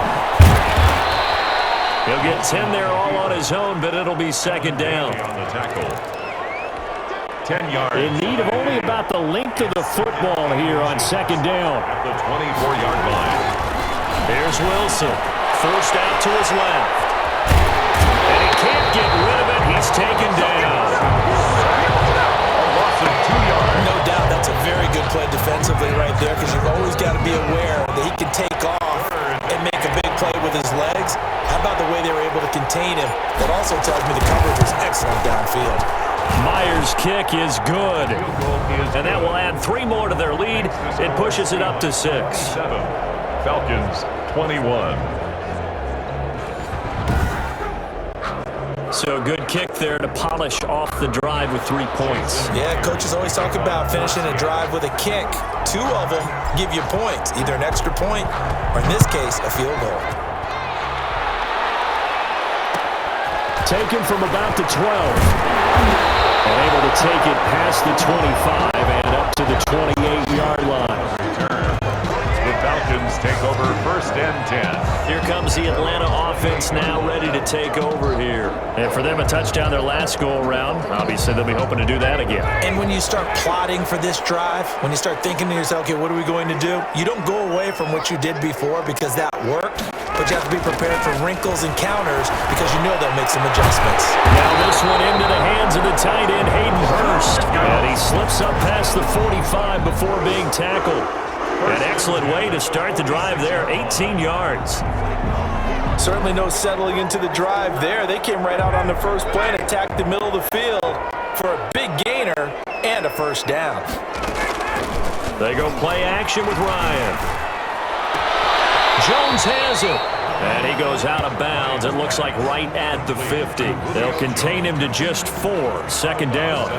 He'll get 10 there all on his own, but it'll be 2nd down. On the tackle. 10 yards. In need of only about the length of the football here on 2nd down. At the 24-yard line. Here's Wilson. Forced out to his left. And he can't get rid of it. He's taken down. A loss of 2 yards. No doubt that's a very good play defensively right there because you've always got to be aware that he can take off and make a big play with his legs. How about the way they were able to contain him? That also tells me the coverage was excellent downfield. Myers' kick is good. And that will add 3 more to their lead. It pushes it up to 6. 7. Falcons 21. So a good kick there to polish off the drive with 3 points. Yeah, coaches always talk about finishing a drive with a kick. 2 of them give you points, either an extra point or, in this case, a field goal. Taken from about the 12. And able to take it past the 25 and up to the 28-yard line. The Falcons take over 1st and 10. Here comes the Atlanta offense now ready to take over here. And for them, a touchdown their last go-around. Obviously, they'll be hoping to do that again. And when you start plotting for this drive, when you start thinking to yourself, okay, what are we going to do? You don't go away from what you did before because that worked, but you have to be prepared for wrinkles and counters because you know they'll make some adjustments. Now this one into the hands of the tight end, Hayden Hurst. And he slips up past the 45 before being tackled. An excellent way to start the drive there, 18 yards. Certainly no settling into the drive there. They came right out on the first play and attacked the middle of the field for a big gainer and a first down. They go play action with Ryan. Jones has it. And he goes out of bounds. It looks like right at the 50. They'll contain him to just 4. Second down.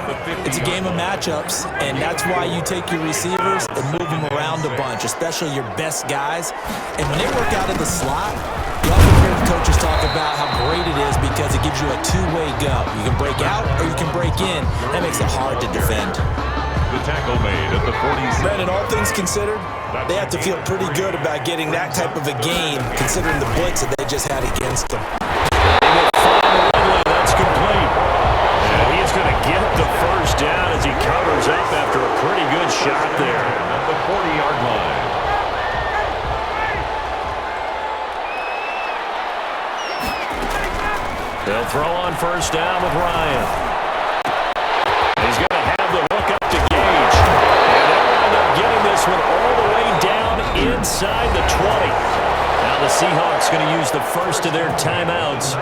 It's a game of matchups, and that's why you take your receivers and move them around a bunch, especially your best guys. And when they work out in the slot, you often hear the coaches talk about how great it is because it gives you a two-way go. You can break out or you can break in. That makes it hard to defend. The tackle made at the 46. Brandon, all things considered, they have to feel pretty good about getting that type of a gain, considering the blitz that they just had against them. Ridley, that's complete. And he's going to get the first down as he covers up after a pretty good shot there. At the 40-yard line. They'll throw on first down with Ryan. He's going to have the hook up to Gage. And they'll wind up getting this one all the way down inside the 20. Now the Seahawks going to use the first of their timeouts.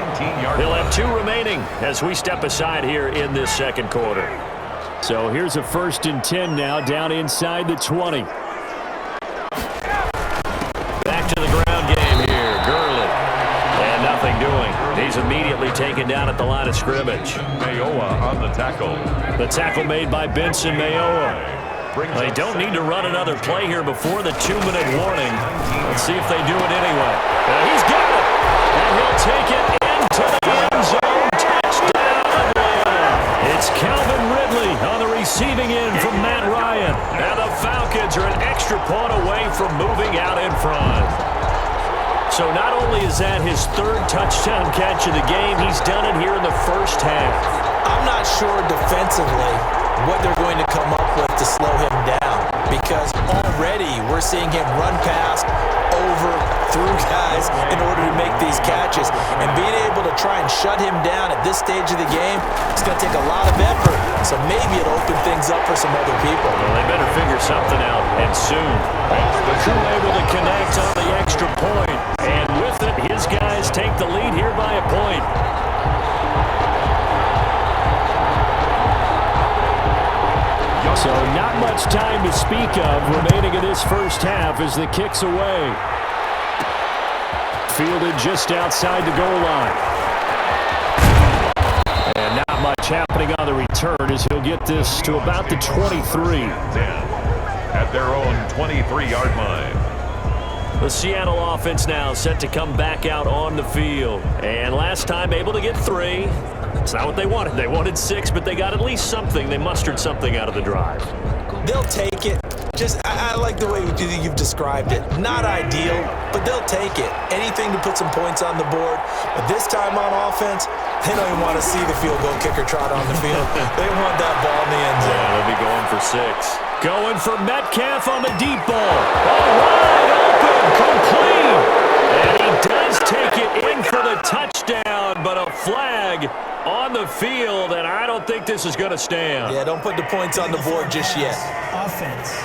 They'll have 2 remaining as we step aside here in this second quarter. So here's a 1st and 10 now down inside the 20. Back to the ground game here. Gurley. And nothing doing. He's immediately taken down at the line of scrimmage. Mayowa on the tackle. The tackle made by Benson Mayowa. They don't need to run another play here before the 2-minute warning. Let's see if they do it anyway. He's got it. And he'll take it into the end zone. Touchdown, Atlanta. It's Calvin Ridley on the receiving end from Matt Ryan. And the Falcons are an extra point away from moving out in front. So not only is that his 3rd touchdown catch of the game, he's done it here in the first half. I'm not sure defensively what they're going to come up with to slow him down, because already we're seeing him run past, over, through guys in order to make these catches. And being able to try and shut him down at this stage of the game, it's going to take a lot of effort. So maybe it'll open things up for some other people. Well, they better figure something out, and soon. The crew able to connect on the extra point. And with it, his guys take the lead here by a point. So not much time to speak of remaining in this first half as the kick's away. Fielded just outside the goal line. And not much happening on the return as he'll get this to about the 23. At their own 23-yard line. The Seattle offense now set to come back out on the field. And last time able to get 3. It's not what they wanted. They wanted 6, but they got at least something. They mustered something out of the drive. They'll take it. I like the way you've described it. Not ideal, but they'll take it. Anything to put some points on the board. But this time on offense, they don't even want to see the field goal kicker trot on the field. They want that ball in the end zone. Yeah, they'll be going for 6. Going for Metcalf on the deep ball. All wide open, complete. And he does take it in for the touchdown, but a flag on the field, and I don't think this is going to stand. Yeah, don't put the points on the board just yet. Offense.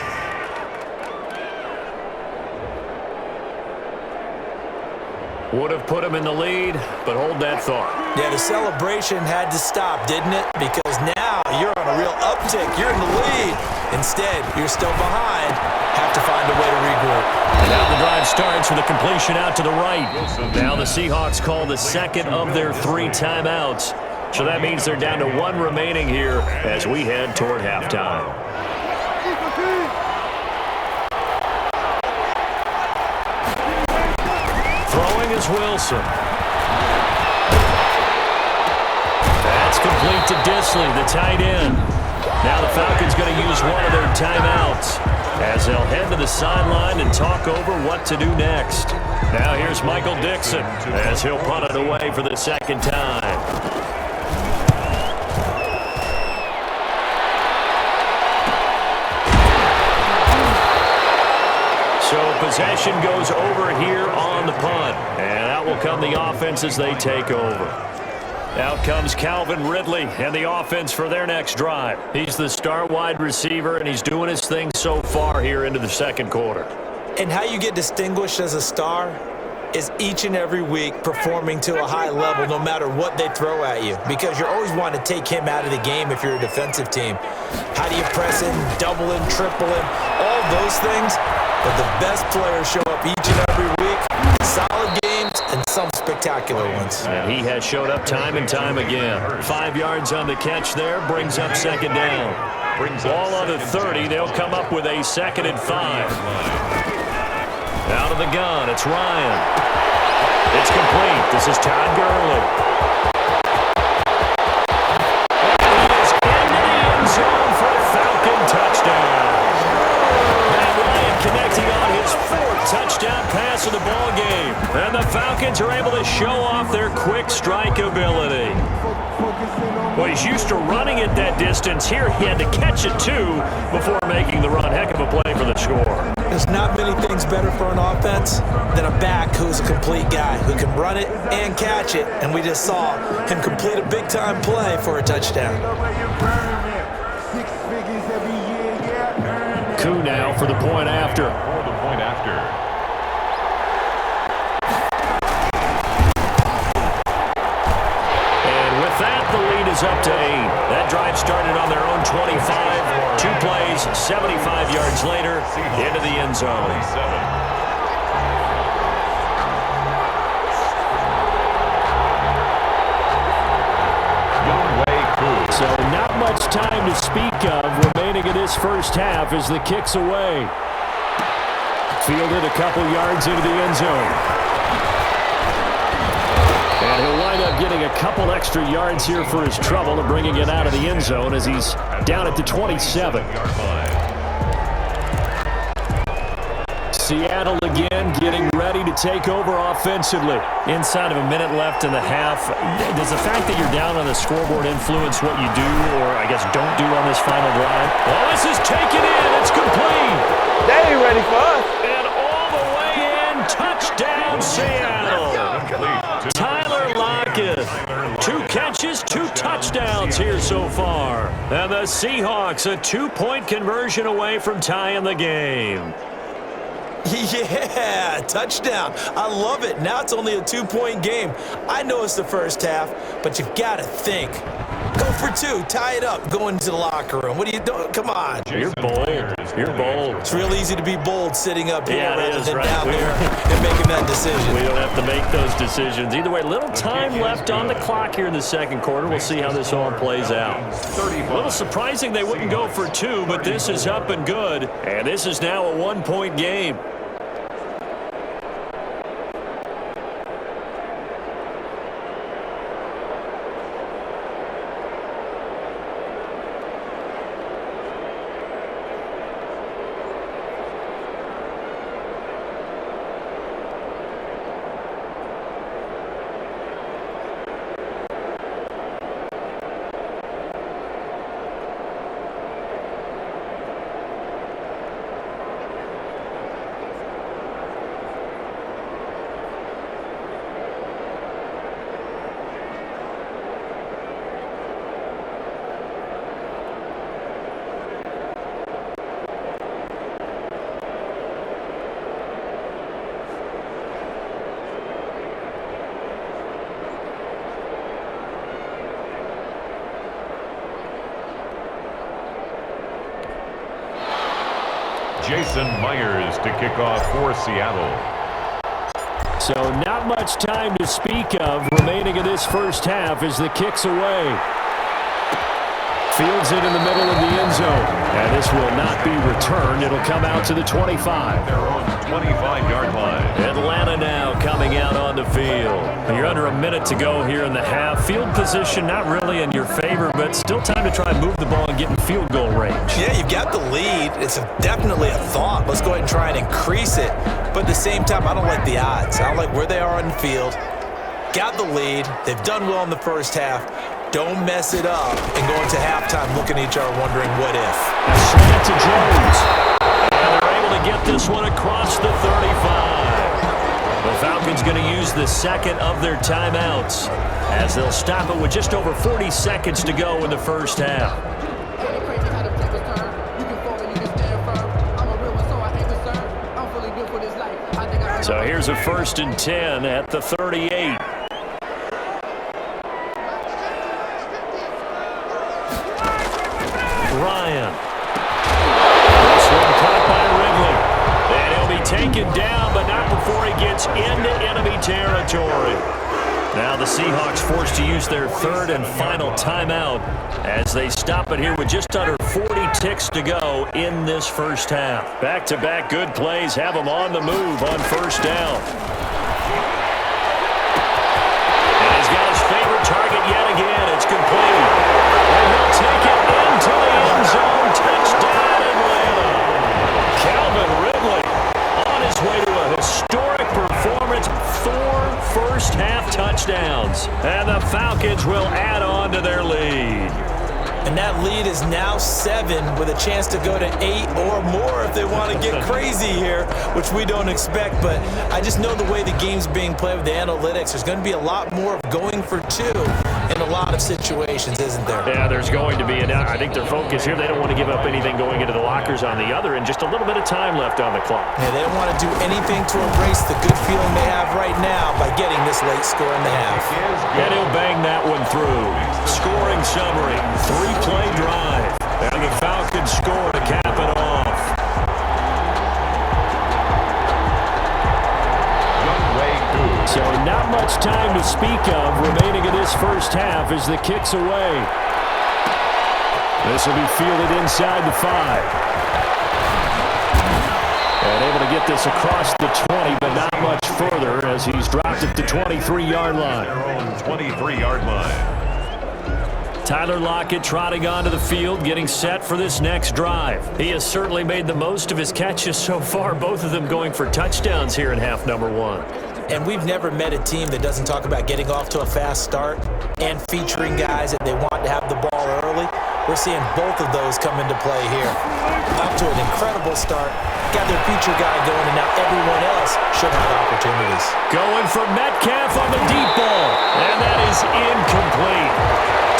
Would have put him in the lead, but hold that thought. Yeah, the celebration had to stop, didn't it? Because now you're on a real uptick. You're in the lead. Instead, you're still behind. Have to find a way to regroup. And now the drive starts with a completion out to the right. Now the Seahawks call the second of their 3 timeouts. So that means they're down to 1 remaining here as we head toward halftime. Throwing is Wilson. That's complete to Disley, the tight end. Now the Falcons going to use one of their timeouts as they'll head to the sideline and talk over what to do next. Now here's Michael Dixon as he'll punt it away for the second time. So possession goes over here on the punt. And out will come the offense as they take over. Out comes Calvin Ridley and the offense for their next drive. He's the star wide receiver, and he's doing his thing so far here into the second quarter. And how you get distinguished as a star, is each and every week performing to a high level no matter what they throw at you, because you're always wanting to take him out of the game if you're a defensive team. How do you press him, double him, triple him, all those things? But the best players show up each and every week, solid games and some spectacular ones. And he has showed up time and time again. 5 yards on the catch there, brings up second down. Ball on the 30, they'll come up with a 2nd and 5. Out of the gun, it's Ryan. It's complete. This is Todd Gurley. And he is into the end zone for a Falcon touchdown. Matt Ryan connecting on his 4th touchdown pass of the ball game. And the Falcons are able to show off their quick strike ability. Well, he's used to running it that distance. Here he had to catch it, too, before making the run. Heck of a play for the score. There's not many things better for an offense than a back who's a complete guy, who can run it and catch it. And we just saw him complete a big-time play for a touchdown. Coup now for the point after. The lead is up to 8. That drive started on their own 25. 2 plays, 75 yards later, into the end zone. So not much time to speak of remaining in this first half as the kick's away. Fielded a couple yards into the end zone. And he'll wind up getting a couple extra yards here for his trouble and bringing it out of the end zone as he's down at the 27. Seattle again getting ready to take over offensively. Inside of a minute left in the half, does the fact that you're down on the scoreboard influence what you do, or I guess don't do on this final drive? Oh, this is taken in. It's complete. They ain't ready for us. And all the way in, touchdown Seattle. Tyler Lockett, 2 catches, 2 touchdowns here so far. And the Seahawks a 2-point conversion away from tying the game. Yeah, touchdown. I love it. Now it's only a 2-point game. I know it's the first half, but you've got to think. Go for 2, tie it up, go into the locker room. What are you doing? Come on. You're bold. You're bold. It's real easy to be bold sitting up here rather than right. down there and making that decision. We don't have to make those decisions. Either way, little time left on the clock here in the second quarter. We'll see how this all plays out. A little surprising they wouldn't go for 2, but this is up and good. And this is now a 1-point game. Jason Myers to kick off for Seattle. So not much time to speak of remaining in this first half as the kick's away. Fields it in the middle of the end zone. And this will not be returned. It'll come out to the 25. Their own 25-yard line. Atlanta now coming out on the field. You're under a minute to go here in the half. Field position not really in your favor, but still time to try and move the ball and get in field goal range. Yeah, you've got the lead. It's definitely a thought. Let's go ahead and try and increase it. But at the same time, I don't like the odds. I don't like where they are on the field. Got the lead. They've done well in the first half. Don't mess it up and go into halftime looking at each other wondering what if. A slant to Jones. And they're able to get this one across the 35. The Falcons going to use the second of their timeouts as they'll stop it with just over 40 seconds to go in the first half. So here's a 1st and 10 at the 38. Ryan. This one caught by Ridley. And he'll be taken down, but not before he gets into enemy territory. Now the Seahawks forced to use their 3rd and final timeout as they stop it here with just under 40 ticks to go in this first half. Back-to-back good plays have them on the move on 1st down. And he's got his favorite target yet again. It's complete. And he'll take it into the end zone. Touchdown, Atlanta. Calvin Ridley on his way to a historic performance. 4 first-half touchdowns. And the Falcons will add on to their lead. And that lead is now 7 with a chance to go to 8 or more if they want to get crazy here, which we don't expect. But I just know the way the game's being played with the analytics, there's going to be a lot more of going for 2 in a lot of situations, isn't there? Yeah, there's going to be. And I think their focus here, they don't want to give up anything going into the lockers on the other, and just a little bit of time left on the clock. Yeah, they don't want to do anything to erase the good feeling they have right now by getting this late score in the half. And he'll bang that one through. Scoring summary, 3-play drive. And the Falcons score to cap it off. So not much time to speak of remaining in this first half as the kick's away. This will be fielded inside the 5. And able to get this across the 20, but not much further as he's dropped at the 23-yard line. Their own 23-yard line. Tyler Lockett trotting onto the field, getting set for this next drive. He has certainly made the most of his catches so far, both of them going for touchdowns here in half number 1. And we've never met a team that doesn't talk about getting off to a fast start and featuring guys that they want to have the ball early. We're seeing both of those come into play here. Up to an incredible start, got their feature guy going, and now everyone else should have opportunities. Going for Metcalf on the deep ball, and that is incomplete.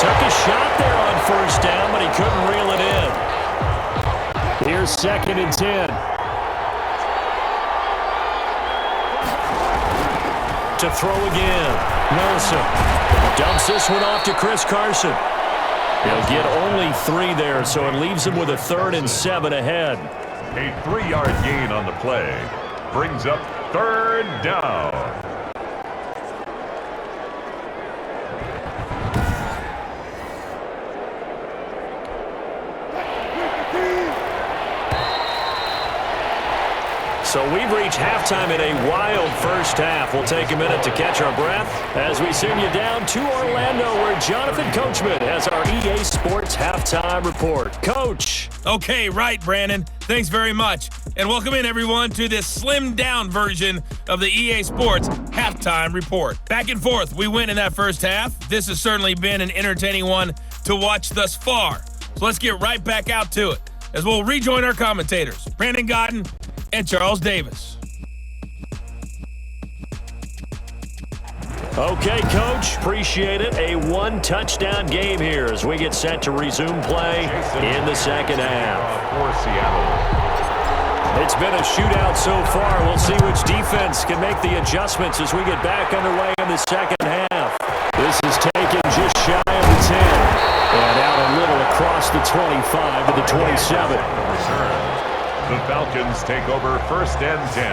Took a shot there on 1st down, but he couldn't reel it in. Here's 2nd and 10. To throw again. Nelson dumps this one off to Chris Carson. He'll get only 3 there, so it leaves him with a 3rd and 7 ahead. A 3-yard gain on the play brings up 3rd down. So we've reached halftime in a wild first half. We'll take a minute to catch our breath as we send you down to Orlando, where Jonathan Coachman has our EA Sports Halftime Report. Coach. Okay, right, Brandon. Thanks very much. And welcome in, everyone, to this slimmed-down version of the EA Sports Halftime Report. Back and forth, we win in that first half. This has certainly been an entertaining one to watch thus far. So let's get right back out to it as we'll rejoin our commentators, Brandon Godden and Charles Davis. Okay, Coach. Appreciate it. A 1-touchdown game here as we get set to resume play in the second half. For Seattle. It's been a shootout so far. We'll see which defense can make the adjustments as we get back underway in the second half. This is taken just shy of the 10. And out a little across the 25 to the 27. The Falcons take over 1st and 10.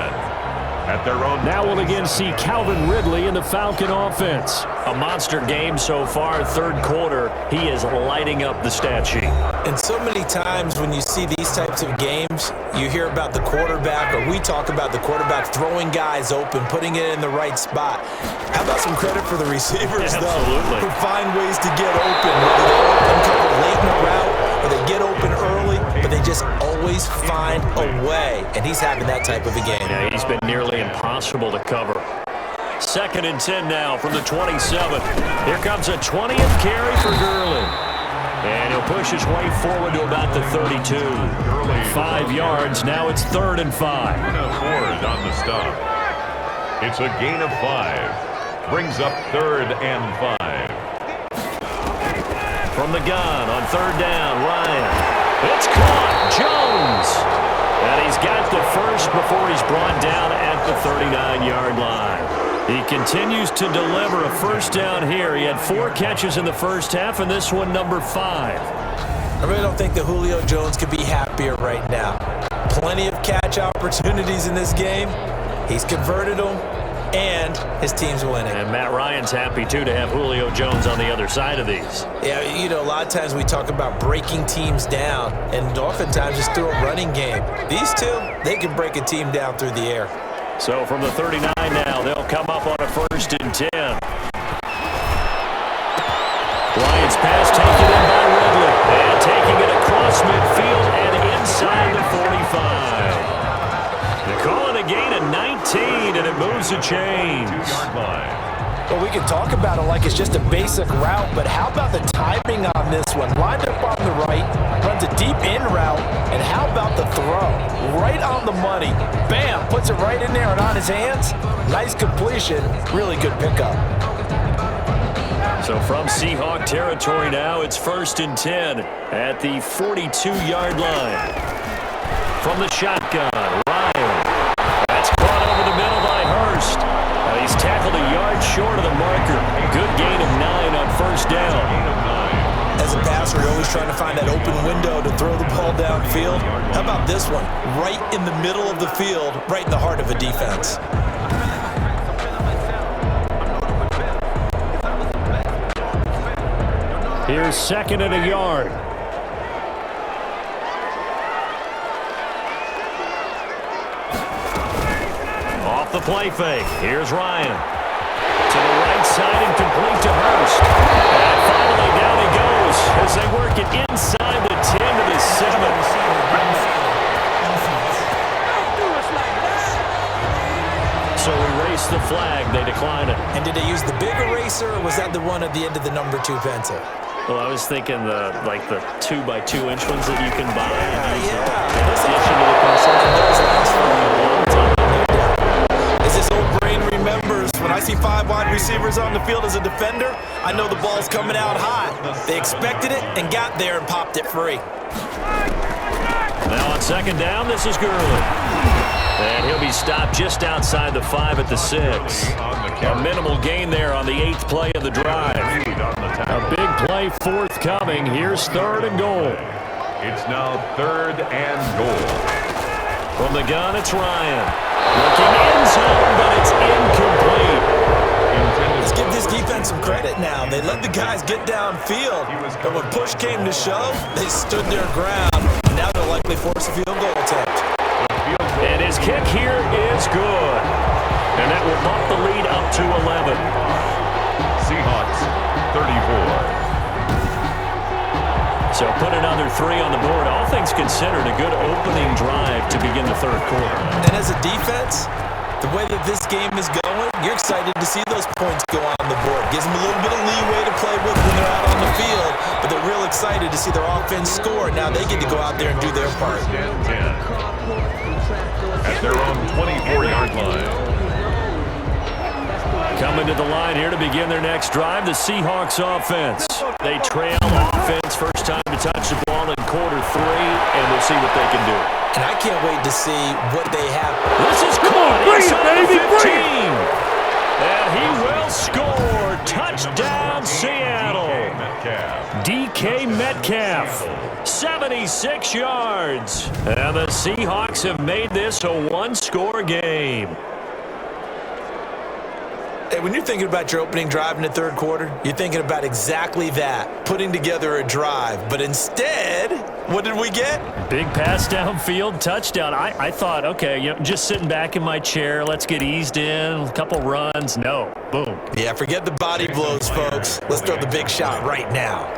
At their own. Now we'll again see Calvin Ridley in the Falcon offense. A monster game so far, 3rd quarter. He is lighting up the stat sheet. And so many times when you see these types of games, you hear about the quarterback, or we talk about the quarterback throwing guys open, putting it in the right spot. How about some credit for the receivers, Absolutely. though, who find ways to get open, whether they open late in the route or they get open early, but they just always find a way. And he's having that type of a game. Yeah, he's been nearly impossible to cover. 2nd and 10 now from the 27. Here comes a 20th carry for Gurley. And he'll push his way forward to about the 32. 5 yards. Now it's 3rd and 5. Ford on the stop. It's a gain of 5. Brings up 3rd and 5. From the gun on 3rd down, Ryan. It's caught. Jones. And he's got the first before he's brought down at the 39-yard line. He continues to deliver a first down here. He had 4 catches in the first half, and this one number 5. I really don't think that Julio Jones could be happier right now. Plenty of catch opportunities in this game. He's converted them, and his team's winning. And Matt Ryan's happy, too, to have Julio Jones on the other side of these. Yeah, you know, a lot of times we talk about breaking teams down, and oftentimes it's through a running game. These two, they can break a team down through the air. So from the 39 now, they'll come up on a 1st and 10. Lions pass taken in by Ridley. And taking it across midfield and inside the 45. They're calling a gain of 19, and it moves the chains. Well, we can talk about it like it's just a basic route, but how about the timing on this one? Lined up on the right, runs a deep in route, and how about the throw? Right on the money. Bam, puts it right in there and on his hands. Nice completion, really good pickup. So from Seahawk territory now, it's 1st and 10 at the 42-yard line. From the shotgun, Ryan. That's caught over the middle by Hurst. He's tackled a yard short of the marker. Good gain of 9 on 1st down. As a passer, you're always trying to find that open window to throw the ball downfield. How about this one? Right in the middle of the field, right in the heart of a defense. Here's 2nd and a yard. Off the play fake. Here's Ryan. To the right side and complete to Hurst. And finally down he goes as they work it inside the 10 to the 7. So erase the flag. They decline it. And did they use the big eraser, or was that the one at the end of the number 2 pencil? Well, I was thinking the 2x2-inch ones that you can buy. As this old brain remembers, when I see 5 wide receivers on the field as a defender, I know the ball's coming out high. They expected it and got there and popped it free. Now on 2nd down, this is Gurley. And he'll be stopped just outside the 5 at the 6. A minimal gain there on the 8th play of the drive. A big play forthcoming. Here's 3rd and goal. It's now 3rd and goal. From the gun, it's Ryan. Looking end zone, but it's incomplete. Let's give this defense some credit now. They let the guys get downfield, but when push came to shove, they stood their ground. Now they'll likely force a field goal attempt. And his kick here is good. And that will bump the lead up to 11. Seahawks 34. So put another 3 on the board. All things considered, a good opening drive to begin the 3rd quarter. And as a defense, the way that this game is going, you're excited to see those points go on the board. Gives them a little bit of leeway to play with when they're out on the field, but they're real excited to see their offense score. Now they get to go out there and do their part. 10. At their own 24-yard line. Coming to the line here to begin their next drive, the Seahawks offense. They trail offense, first time to touch the ball in quarter 3, and we'll see what they can do. And I can't wait to see what they have. This is caught inside the 15. And he will score. Touchdown, Seattle. DK Metcalf. 76 yards. And the Seahawks have made this a one-score game. Hey, when you're thinking about your opening drive in the 3rd quarter, you're thinking about exactly that, putting together a drive. But instead, what did we get? Big pass downfield, touchdown. I thought, okay, just sitting back in my chair, let's get eased in, a couple runs. No, boom. Yeah, forget the body blows, folks. Let's throw the big shot right now.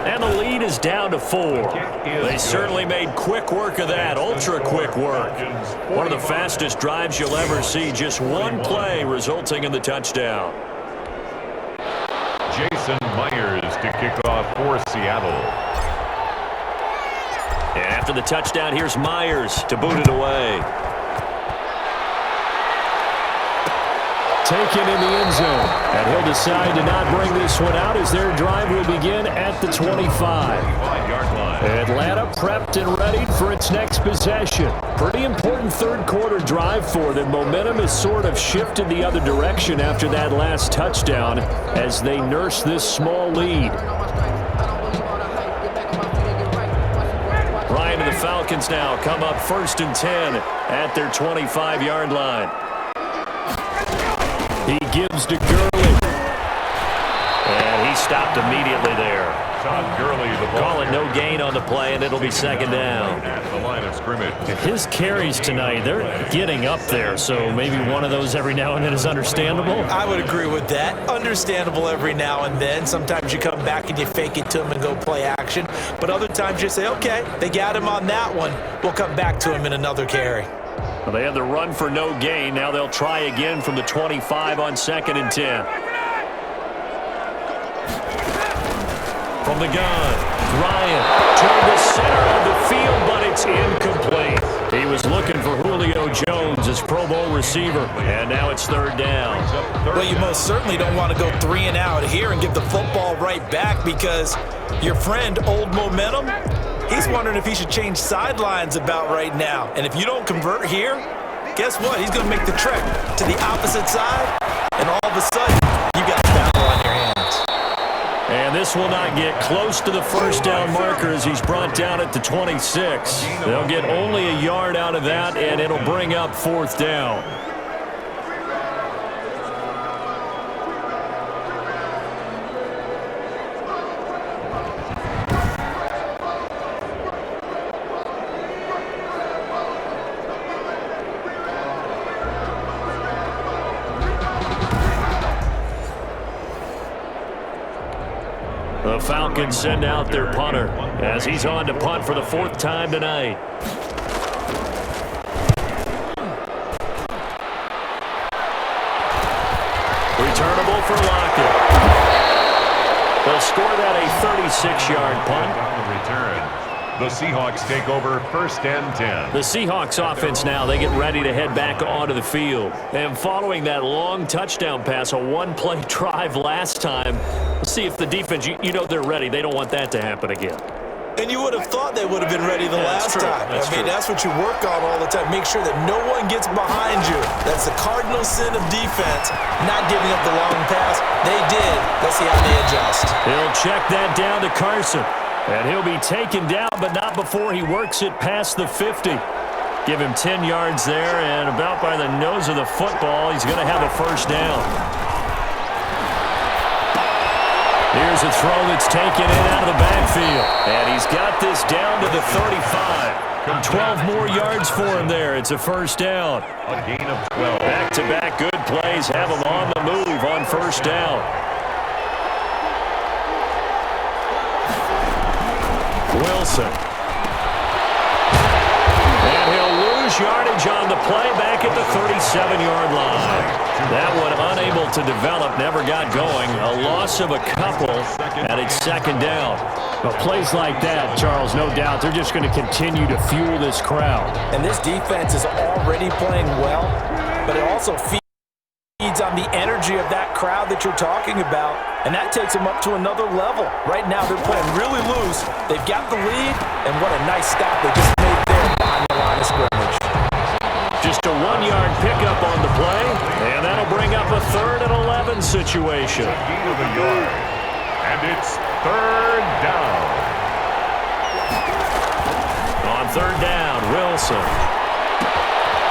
And the lead is down to 4. They certainly made quick work of that, ultra-quick work. One of the fastest drives you'll ever see, just one play resulting in the touchdown. Jason Myers to kick off for Seattle. And after the touchdown, here's Myers to boot it away. taken in the end zone. And he'll decide to not bring this one out as their drive will begin at the 25. Atlanta prepped and ready for its next possession. Pretty important third quarter drive for them. Momentum has sort of shifted the other direction after that last touchdown as they nurse this small lead. Ryan and the Falcons now come up 1st and 10 at their 25-yard line. He gives to Gurley. And he stopped immediately there. Gurley, the ball. Calling no gain on the play, and it'll be 2nd down. At the line of scrimmage. His carries tonight, they're getting up there, so maybe one of those every now and then is understandable. I would agree with that. Understandable every now and then. Sometimes you come back and you fake it to him and go play action. But other times you say, okay, they got him on that one. We'll come back to him in another carry. Well, they had the run for no gain. Now they'll try again from the 25 on 2nd and 10. From the gun, Ryan toward the center of the field, but it's incomplete. He was looking for Julio Jones, his Pro Bowl receiver, and now it's 3rd down. Well, you most certainly don't want to go 3 and out here and give the football right back because your friend, Old Momentum, he's wondering if he should change sidelines about right now. And if you don't convert here, guess what? He's going to make the trek to the opposite side, and all of a sudden, you got a battle on your hands. And this will not get close to the 1st down marker as he's brought down at the 26. They'll get only a yard out of that, and it'll bring up 4th down. The Falcons send out their punter as he's on to punt for the 4th time tonight. Returnable for Lockett. They'll score that a 36-yard punt. Return. The Seahawks take over 1st and 10. The Seahawks offense now, they get ready to head back onto the field. And following that long touchdown pass, a one-play drive last time, let's see if the defense, you know they're ready. They don't want that to happen again. And you would have thought they would have been ready the last time. That's what you work on all the time. Make sure that no one gets behind you. That's the cardinal sin of defense, not giving up the long pass. They did. Let's see how they adjust. He'll check that down to Carson. And he'll be taken down, but not before he works it past the 50. Give him 10 yards there, and about by the nose of the football, he's going to have a 1st down. Here's a throw that's taken in out of the backfield. And he's got this down to the 35. 12 more yards for him there. It's a 1st down. A gain of 12. Back-to-back good plays have him on the move on 1st down. Wilson. And he'll lose yardage on the play back at the 37-yard line. That one unable to develop, never got going. A loss of a couple, and it's 2nd down. But plays like that, Charles, no doubt, they're just going to continue to fuel this crowd. And this defense is already playing well, but it also feeds on the energy of that crowd that you're talking about, and that takes them up to another level. Right now, they're playing really loose. They've got the lead, and what a nice stop they just made there behind the line of scrimmage. Just a 1-yard pickup on the play, and that'll bring up a 3rd and 11 situation. Gain of a yard. And it's 3rd down. On 3rd down, Wilson.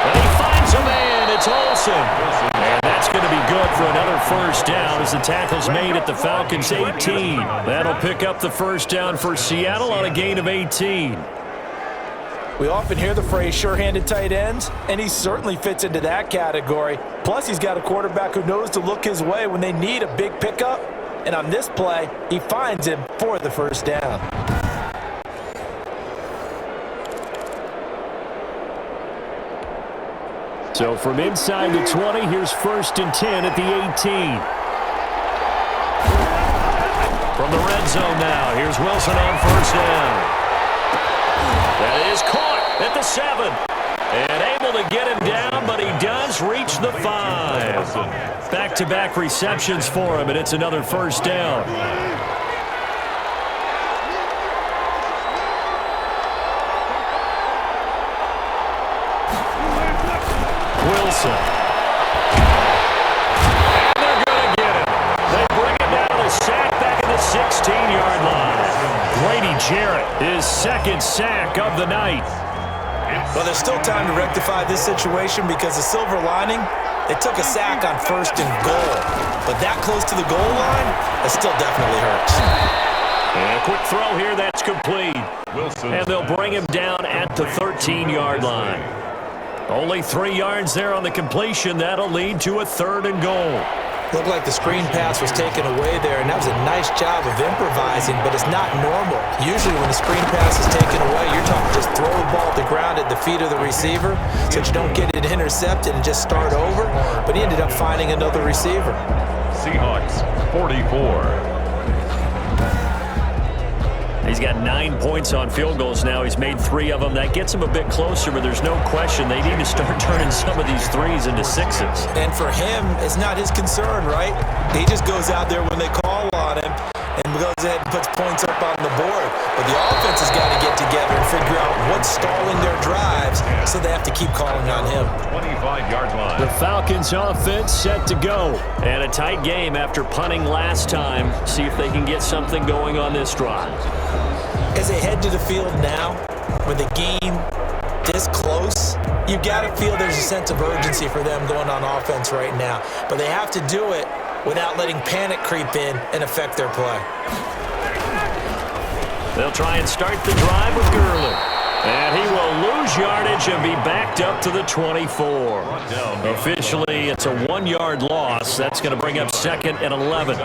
And he finds a man. It's Olsen. And that's going to be good for another 1st down as the tackle's made at the Falcons' 18. That'll pick up the 1st down for Seattle on a gain of 18. We often hear the phrase sure-handed tight ends, and he certainly fits into that category. Plus, he's got a quarterback who knows to look his way when they need a big pickup. And on this play, he finds him for the 1st down. So from inside the 20, here's 1st and 10 at the 18. From the red zone now, here's Wilson on 1st down. That is caught at the 7. And able to get him down, but he does reach the 5. Back-to-back receptions for him, and it's another first down. Wilson. And they're going to get him. They bring him down to sack back at the 16-yard line. Grady Jarrett, his second sack of the night. Well, there's still time to rectify this situation because the silver lining, they took a sack on 1st and goal. But that close to the goal line, that still definitely hurts. And a quick throw here, that's complete. Wilson. And they'll bring him down at the 13-yard line. Only 3 yards there on the completion. That'll lead to a 3rd and goal. Looked like the screen pass was taken away there, and that was a nice job of improvising, but it's not normal. Usually when the screen pass is taken away, you're talking just throw the ball at the ground at the feet of the receiver so that you don't get it intercepted and just start over, but he ended up finding another receiver. Seahawks, 44. He's got 9 points on field goals now. He's made 3 of them. That gets him a bit closer, but there's no question they need to start turning some of these 3s into 6s. And for him, it's not his concern, right? He just goes out there when they call on him and goes ahead and puts points up on the board. But the offense has got to get together and figure out what's stalling their drives, so they have to keep calling on him. 25-yard line. The Falcons offense set to go. And a tight game after punting last time. See if they can get something going on this drive. As they head to the field now, with the game this close, you've got to feel there's a sense of urgency for them going on offense right now. But they have to do it without letting panic creep in and affect their play. They'll try and start the drive with Gurley. And he will lose yardage and be backed up to the 24. Officially, it's a 1-yard loss. That's going to bring up 2nd and 11.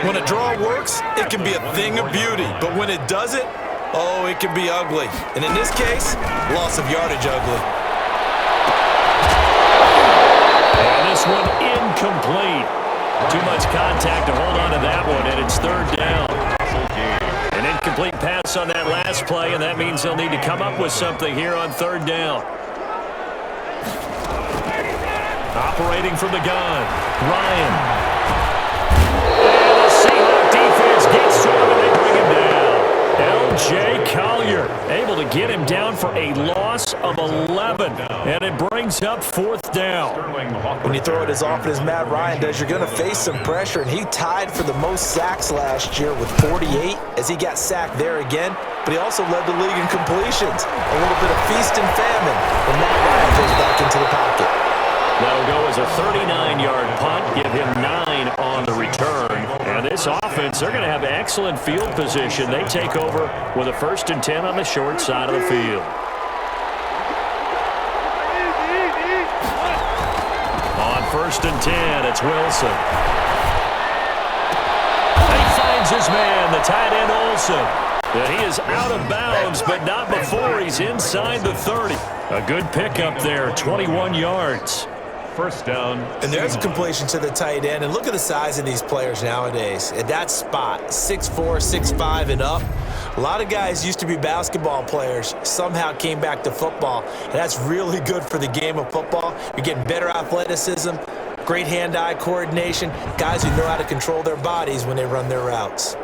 When a draw works, it can be a thing of beauty. But when it doesn't, oh, it can be ugly. And in this case, loss of yardage ugly. And this one incomplete. Too much contact to hold on to that one, and it's 3rd down. An incomplete pass on that last play, and that means they'll need to come up with something here on 3rd down. Operating from the gun, Ryan. And the Seahawks defense gets to him, and they bring him down. L.J. Collier able to get him down for a loss of 11, and it brings up 4th down. When you throw it as often as Matt Ryan does, you're going to face some pressure, and he tied for the most sacks last year with 48 as he got sacked there again, but he also led the league in completions. A little bit of feast and famine when Matt Ryan goes back into the pocket. That'll go as a 39-yard punt, give him 9 on the return. And this offense, they're going to have excellent field position. They take over with a 1st and 10 on the short side of the field. On 1st and 10, it's Wilson. He finds his man, the tight end Olsen. And he is out of bounds, but not before he's inside the 30. A good pickup there, 21 yards. 1st down. And there's a completion to the tight end. And look at the size of these players nowadays. At that spot, 6'4", 6'5", and up. A lot of guys used to be basketball players, somehow came back to football. And that's really good for the game of football. You're getting better athleticism, great hand-eye coordination, guys who know how to control their bodies when they run their routes.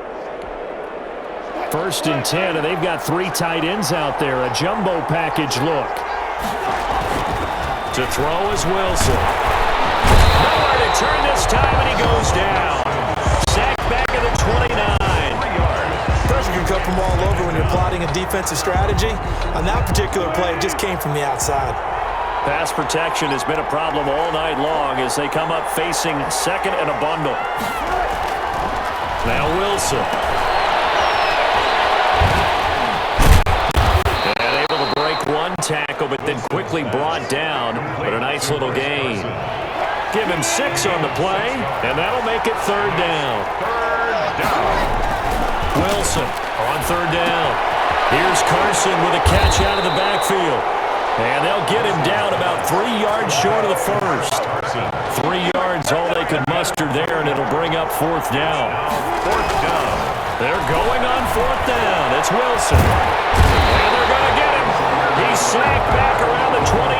1st and 10, and they've got 3 tight ends out there. A jumbo package look. To throw is Wilson. Nowhere to turn this time, and he goes down. Sacked back at the 29. Pressure can come from all over when you're plotting a defensive strategy. On that particular play, it just came from the outside. Pass protection has been a problem all night long as they come up facing 2nd and a bundle. Now Wilson. One tackle, but then quickly brought down. But a nice little gain. Give him 6 on the play, and that'll make it 3rd down. Wilson on 3rd down. Here's Carson with a catch out of the backfield. And they'll get him down about 3 yards short of the 1st. 3 yards, all they could muster there, and it'll bring up 4th down. 4th down. They're going on 4th down. It's Wilson. And they're going to get him. He he's sacked back around the 28.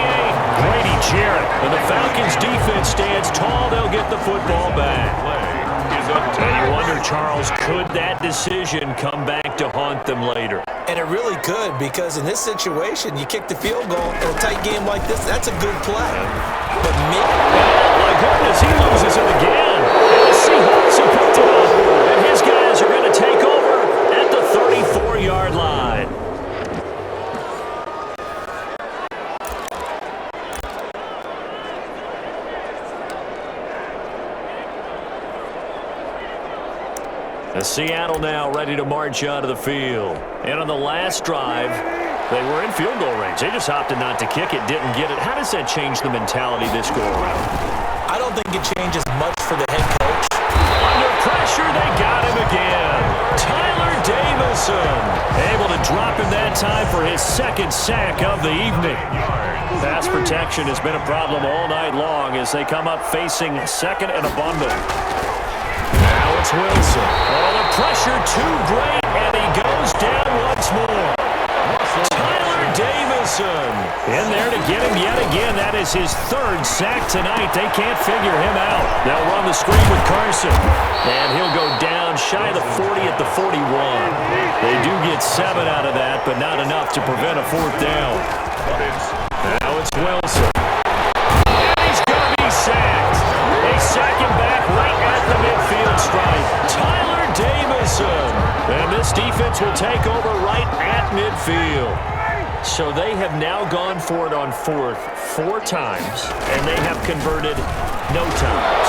Grady Jarrett. And the Falcons' defense stands tall. They'll get the football back. And you wonder, Charles, could that decision come back to haunt them later? And it really could, because in this situation, you kick the field goal in a tight game like this, that's a good play. But my goodness, he loses it again. And the Seahawks have picked it up. And his guys are going to take over at the 34-yard line. The Seattle now ready to march out of the field. And on the last drive, they were in field goal range. They just opted not to kick it, didn't get it. How does that change the mentality this go-around? I don't think it changes much for the head coach. Under pressure, they got him again. Tyler Davison able to drop him that time for his second sack of the evening. Pass protection has been a problem all night long as they come up facing second and a bundle. Now it's Wilson. Oh, the pressure too great, and he goes down once more. Tyler Davison in there to get him yet again. That is his third sack tonight. They can't figure him out. They'll run the screen with Carson. And he'll go down shy of the 40 at the 41. They do get 7 out of that, but not enough to prevent a fourth down. Now it's Wilson. And he's going to be sacked. They sack him back right at the midfield stripe. Tyler Davison. And this defense will take over right at midfield. So they have now gone for it on fourth 4 times, and they have converted no times.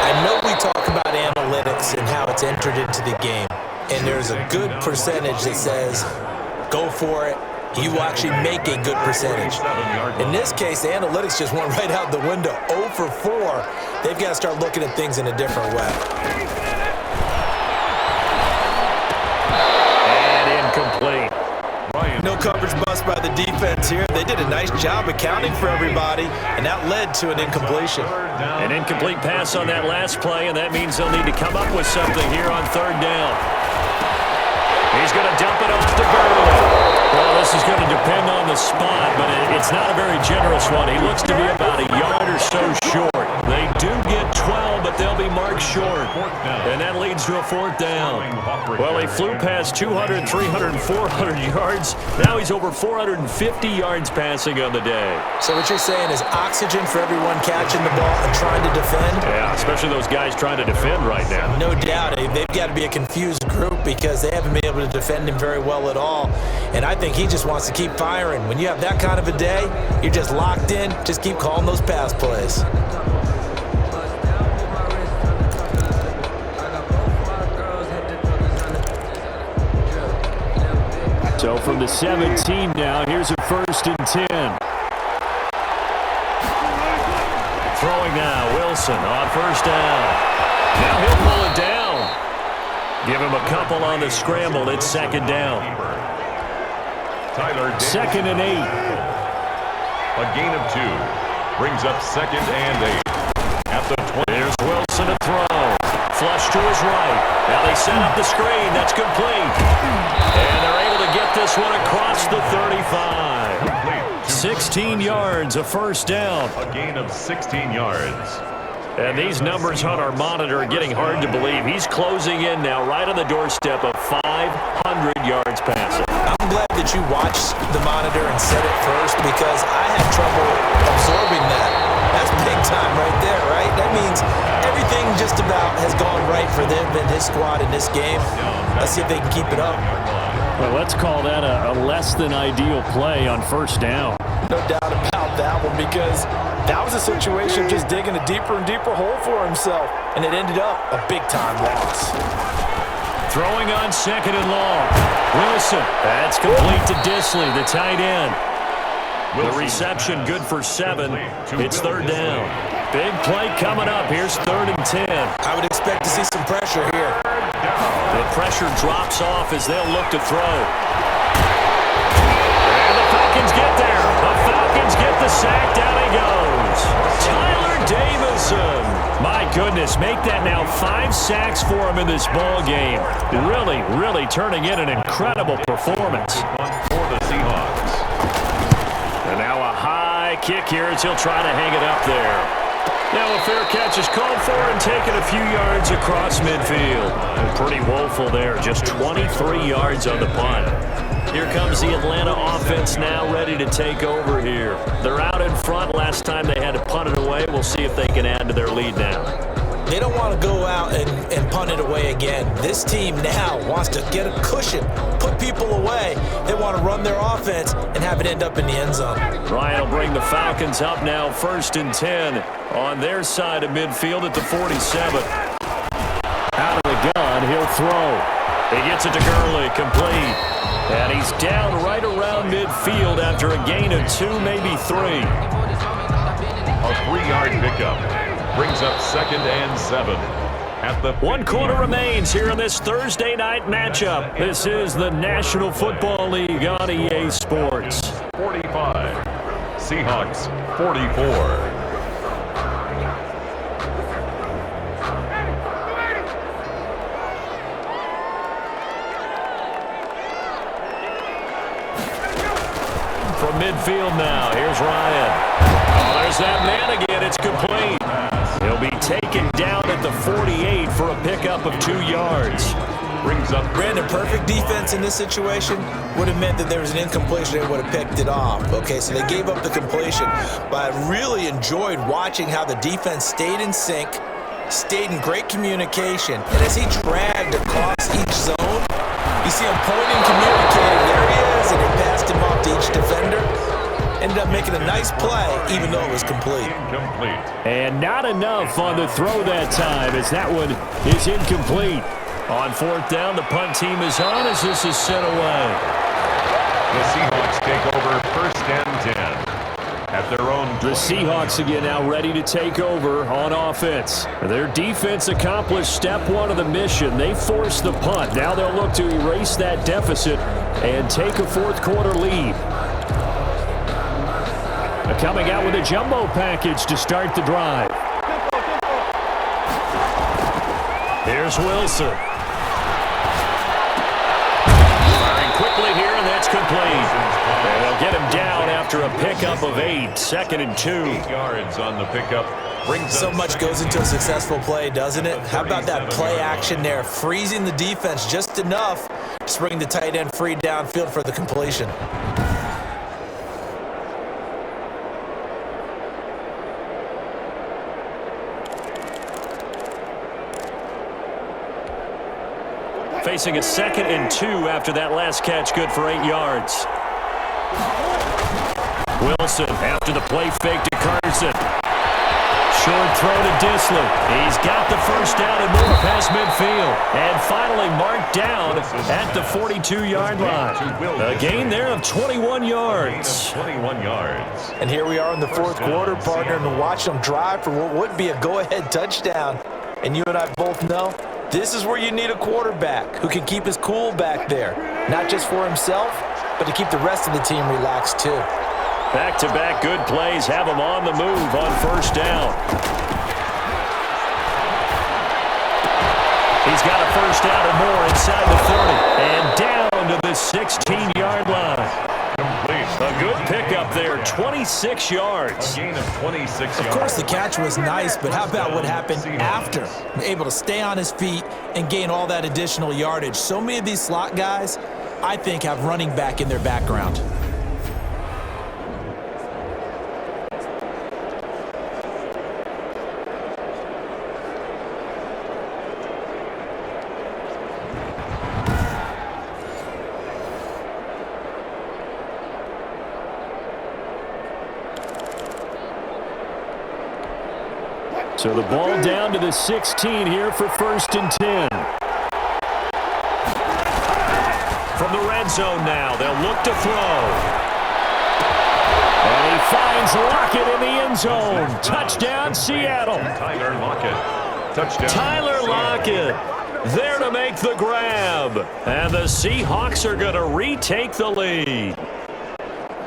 I know we talk about analytics and how it's entered into the game, and there's a good percentage that says, go for it. You actually make a good percentage. In this case, the analytics just went right out the window. 0 for 4. They've got to start looking at things in a different way. And incomplete. No coverage bust by the defense here. They did a nice job accounting for everybody, and that led to an incompletion. An incomplete pass on that last play, and that means they'll need to come up with something here on third down. He's going to dump it off to Ridley. Well, this is going to depend on the spot, but it's not a very generous one. He looks to be about a yard or so short. They do get 12, but they'll be marked short. And that leads to a fourth down. Well, he flew past 200, 300, and 400 yards. Now he's over 450 yards passing on the day. So what you're saying is oxygen for everyone catching the ball and trying to defend? Yeah, especially those guys trying to defend right now. No doubt. They've got to be a confused group because they haven't been able to defend him very well at all. And I think he just wants to keep firing. When you have that kind of a day, you're just locked in. Just keep calling those pass plays. So from the 17 now, here's a 1st and 10. Throwing now, Wilson on first down. Now he'll pull it down. Give him a couple on the scramble. It's second down. Second and 8. A gain of 2 brings up second and 8. At the 20. There's Wilson to throw. Flush to his right. Now they set up the screen. That's complete. And they're able to get this one across the 35. 16 yards, a first down. A gain of 16 yards. And these numbers on our monitor are getting hard to believe. He's closing in now right on the doorstep of 500 yards passing. I'm glad that you watched the monitor and said it first because I had trouble absorbing that. That's big time right there, right? That means everything just about has gone right for them and his squad in this game. Let's see if they can keep it up. Well, let's call that a less than ideal play on first down. No doubt about that one because that was a situation of just digging a deeper and deeper hole for himself, and it ended up a big-time loss. Throwing on second and long. Wilson. That's complete to Disley, the tight end. The reception good for 7. It's third down. Big play coming up. Here's 3rd and 10. I would expect to see some pressure here. The pressure drops off as they'll look to throw. And the Falcons get there. The Falcons get the sack. Down he goes. Tyler Davison. My goodness, make that now 5 sacks for him in this ball game. Really, really turning in an incredible performance. For the Seahawks. onside kick here as he'll try to hang it up there. Now a fair catch is called for and taken a few yards across midfield. Pretty woeful there, just 23 yards on the punt. Here comes the Atlanta offense now ready to take over here. They're out in front. Last time they had to punt it away. We'll see if they can add to their lead now. They don't want to go out and punt it away again. This team now wants to get a cushion, put people away. They want to run their offense and have it end up in the end zone. Ryan will bring the Falcons up now 1st and 10 on their side of midfield at the 47. Out of the gun, he'll throw. He gets it to Gurley, complete. And he's down right around midfield after a gain of 2, maybe 3. A 3-yard pickup brings up 2nd and 7. At the 1 quarter remains here in this Thursday night matchup. This is the National Football League on EA Sports. 45. Seahawks 44. From midfield now, here's Ryan. Oh, there's that man again. It's complete. He'll be taken down at the 48 for a pickup of 2 yards. Brings up Brandon, perfect defense in this situation would have meant that there was an incompletion. They would have picked it off. Okay, so they gave up the completion. But I really enjoyed watching how the defense stayed in sync, stayed in great communication. And as he dragged across each zone, you see him pointing, communicating. There he is, and he passed him off to each defender. Ended up making a nice play, even though it was complete. incomplete. And not enough on the throw that time, as that one is incomplete. On 4th down, the punt team is on as this is sent away. The Seahawks take over 1st and 10. At their own 20. The Seahawks again now ready to take over on offense. Their defense accomplished step 1 of the mission. They forced the punt. Now they'll look to erase that deficit and take a 4th quarter lead. Coming out with a jumbo package to start the drive. Here's Wilson. Firing quickly here, and that's complete. And they'll get him down after a pickup of 8. 2nd and 2. 8 yards on the pickup. Brings So up much goes into a successful play, doesn't it? How about that play action there? Freezing the defense just enough to bring the tight end free downfield for the completion. Facing a 2nd and 2 after that last catch, good for 8 yards. Wilson after the play fake to Carson. Short throw to Disley. He's got the 1st down and more past midfield. And finally marked down at the 42-yard line. A gain there of 21 yards. 21 yards. And here we are in the 4th quarter, partner, and watch them drive for what would be a go-ahead touchdown. And you and I both know this is where you need a quarterback who can keep his cool back there, not just for himself, but to keep the rest of the team relaxed too. Back-to-back good plays have him on the move on 1st down. He's got a 1st down and more inside the 30 and down to the 16-yard line. Complete. A good pickup there, 26 yards. A gain of 26 yards. Of course, the catch was nice, but how about what happened after? Able to stay on his feet and gain all that additional yardage. So many of these slot guys, I think, have running back in their background. So the ball down to the 16 here for 1st and 10. From the red zone now, they'll look to throw. And he finds Lockett in the end zone. Touchdown, Seattle. Tyler Lockett. Touchdown. Tyler Lockett there to make the grab. And the Seahawks are going to retake the lead.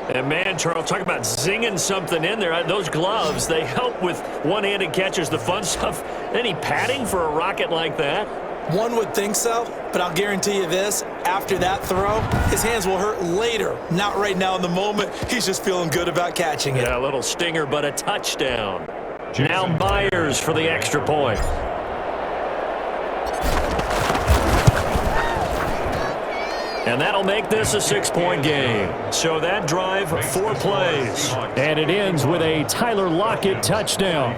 And man, Charles, talk about zinging something in there. Those gloves, they help with one-handed catches, the fun stuff. Any padding for a rocket like that? One would think so, but I'll guarantee you this, after that throw, his hands will hurt later, not right now in the moment. He's just feeling good about catching it. Yeah, a little stinger, but a touchdown. Now Myers for the extra point. And that'll make this a 6-point game. So that drive, 4 plays. And it ends with a Tyler Lockett touchdown.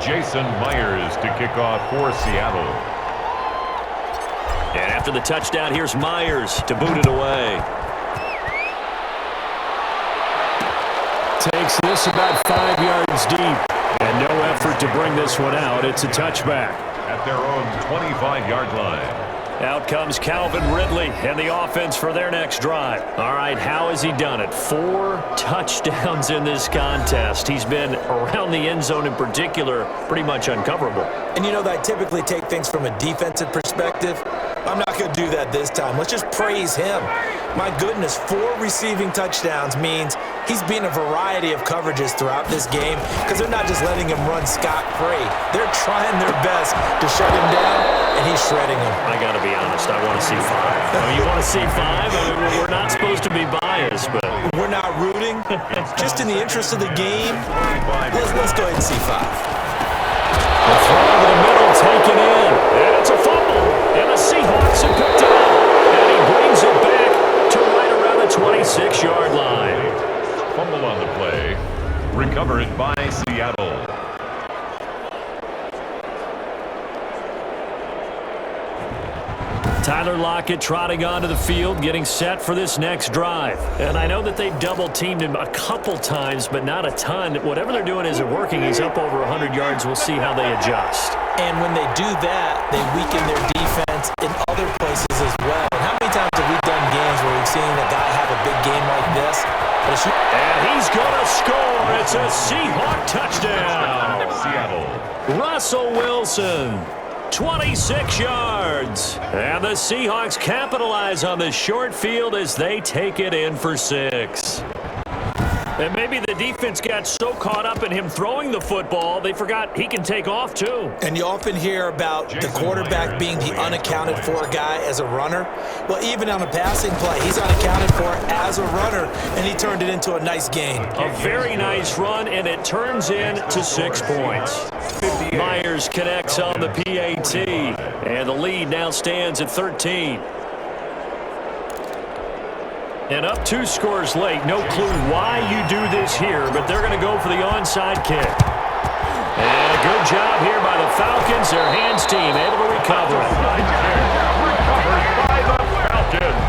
Jason Myers to kick off for Seattle. And after the touchdown, here's Myers to boot it away. Takes this about 5 yards deep. And no effort to bring this one out. It's a touchback. At their own 25-yard line. Out comes Calvin Ridley and the offense for their next drive. All right, how has he done it? 4 touchdowns in this contest. He's been around the end zone in particular, pretty much uncoverable. And you know that I typically take things from a defensive perspective. I'm not going to do that this time. Let's just praise him. My goodness, 4 receiving touchdowns means he's been a variety of coverages throughout this game because they're not just letting him run scot-free. They're trying their best to shut him down, and he's shredding them. I got to be honest, I want to see 5. You want to see 5? I mean, we're not supposed to be biased, but we're not rooting. Just in the interest of the game, let's go ahead and see 5. The throw over the middle taken in, and it's a fumble, and the Seahawks have picked it up, and he brings it back to right around the 26-yard line. Fumble on the play, recovered by Seattle. Tyler Lockett trotting onto the field, getting set for this next drive. And I know that they've double-teamed him a couple times, but not a ton. Whatever they're doing isn't working. He's up over 100 yards. We'll see how they adjust. And when they do that, they weaken their defense in other places as well. And how many times have we done games where we've seen a guy have a big game like this? And he's going to score. It's a Seahawk touchdown. Seattle. Russell Wilson. 26 yards. And the Seahawks capitalize on the short field as they take it in for 6. And maybe the defense got so caught up in him throwing the football, they forgot he can take off too. And you often hear about the quarterback being the unaccounted for guy as a runner. Well, even on a passing play, he's unaccounted for as a runner, and he turned it into a nice gain. A very nice run, and it turns into 6 points. Myers connects on the PAT, and the lead now stands at 13. And up 2 scores late. No clue why you do this here, but they're going to go for the onside kick. And a good job here by the Falcons. Their hands team able to recover. Recovered by the Falcons.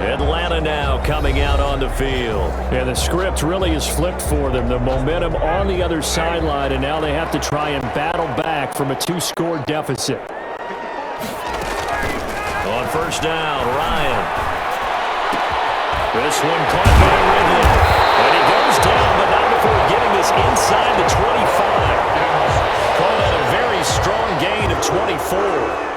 Atlanta now coming out on the field. And the script really is flipped for them. The momentum on the other sideline, and now they have to try and battle back from a 2-score deficit. On first down, Ryan. This one caught by Ridley. And he goes down, but not before getting this inside the 25. Call that a very strong gain of 24.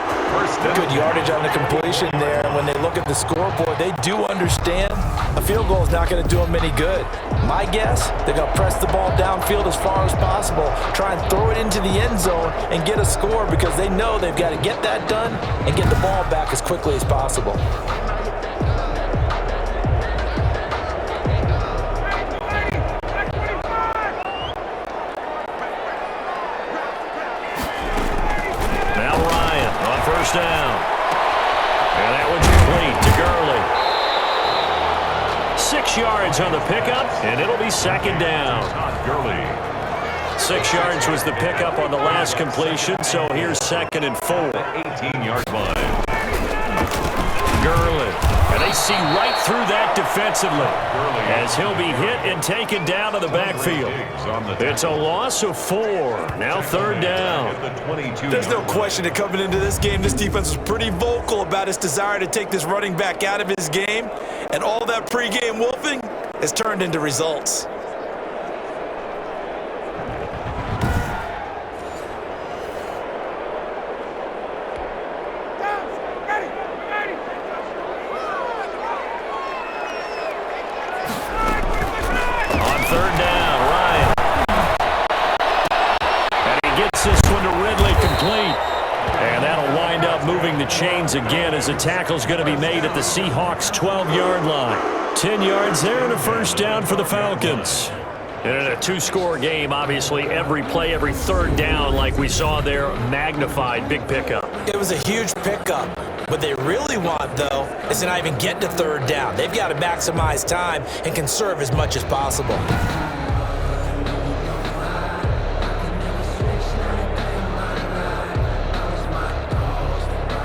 Good yardage on the completion there. And when they look at the scoreboard, they do understand a field goal is not going to do them any good. My guess, they're going to press the ball downfield as far as possible, try and throw it into the end zone and get a score because they know they've got to get that done and get the ball back as quickly as possible. First down. And that one's complete to Gurley. 6 yards on the pickup, and it'll be second down. Gurley. 6 yards was the pickup on the last completion, so here's 2nd and 4. 18-yard line. Gurley. And they see right through that defensively as he'll be hit and taken down to the backfield. It's a loss of 4. Now 3rd down. There's no question that coming into this game, this defense was pretty vocal about its desire to take this running back out of his game. And all that pregame wolfing has turned into results. On 3rd down, Ryan. And he gets this one to Ridley complete. And that'll wind up moving the chains again as the tackle's going to be made at the Seahawks' 12-yard line. 10 yards there and a 1st down for the Falcons. And in a 2-score game, obviously every play, every 3rd down like we saw there, magnified, big pickup. It was a huge pickup. What they really want, though, is to not even get to 3rd down. They've got to maximize time and conserve as much as possible.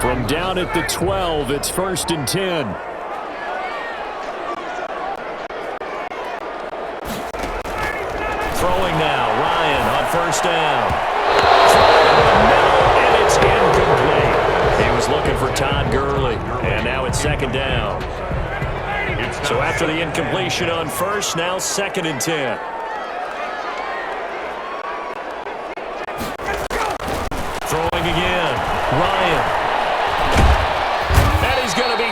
From down at the 12, it's 1st and 10. Throwing now, Ryan on 1st down. And it's incomplete. He was looking for Todd Gurley, and now it's 2nd down. So after the incompletion on 1st, now 2nd and 10. Throwing again, Ryan.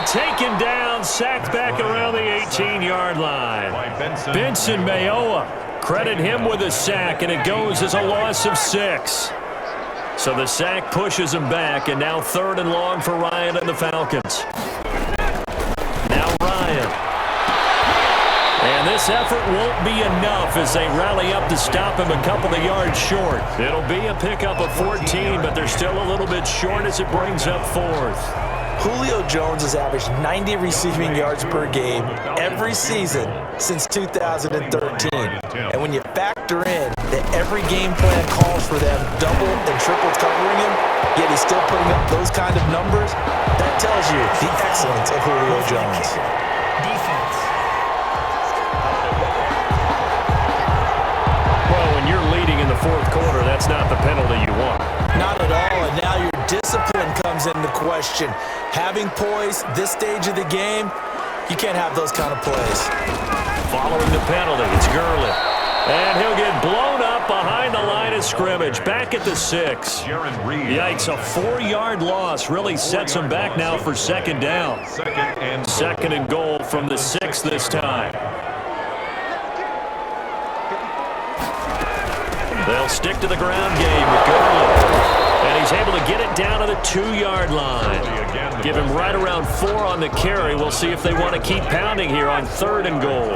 Taken down, sacked back around the 18-yard line. Benson Mayowa, credit him with a sack, and it goes as a loss of 6. So the sack pushes him back, and now 3rd and long for Ryan and the Falcons. Now Ryan. And this effort won't be enough as they rally up to stop him a couple of yards short. It'll be a pickup of 14, but they're still a little bit short as it brings up 4th. Julio Jones has averaged 90 receiving yards per game every season since 2013. And when you factor in that every game plan calls for them double and triple covering him, yet he's still putting up those kind of numbers, that tells you the excellence of Julio Jones. Well, when you're leading in the 4th quarter, that's not the penalty you want. Not at all, and now your discipline comes into question. Having poise this stage of the game, you can't have those kind of plays. Following the penalty, it's Gurley. And he'll get blown up behind the line of scrimmage, back at the 6. Yikes, a 4-yard loss really sets him back now for 2nd down. 2nd and goal from the 6 this time. They'll stick to the ground game with Gurley. And he's able to get it down to the 2-yard line. Give him right around 4 on the carry. We'll see if they want to keep pounding here on 3rd and goal.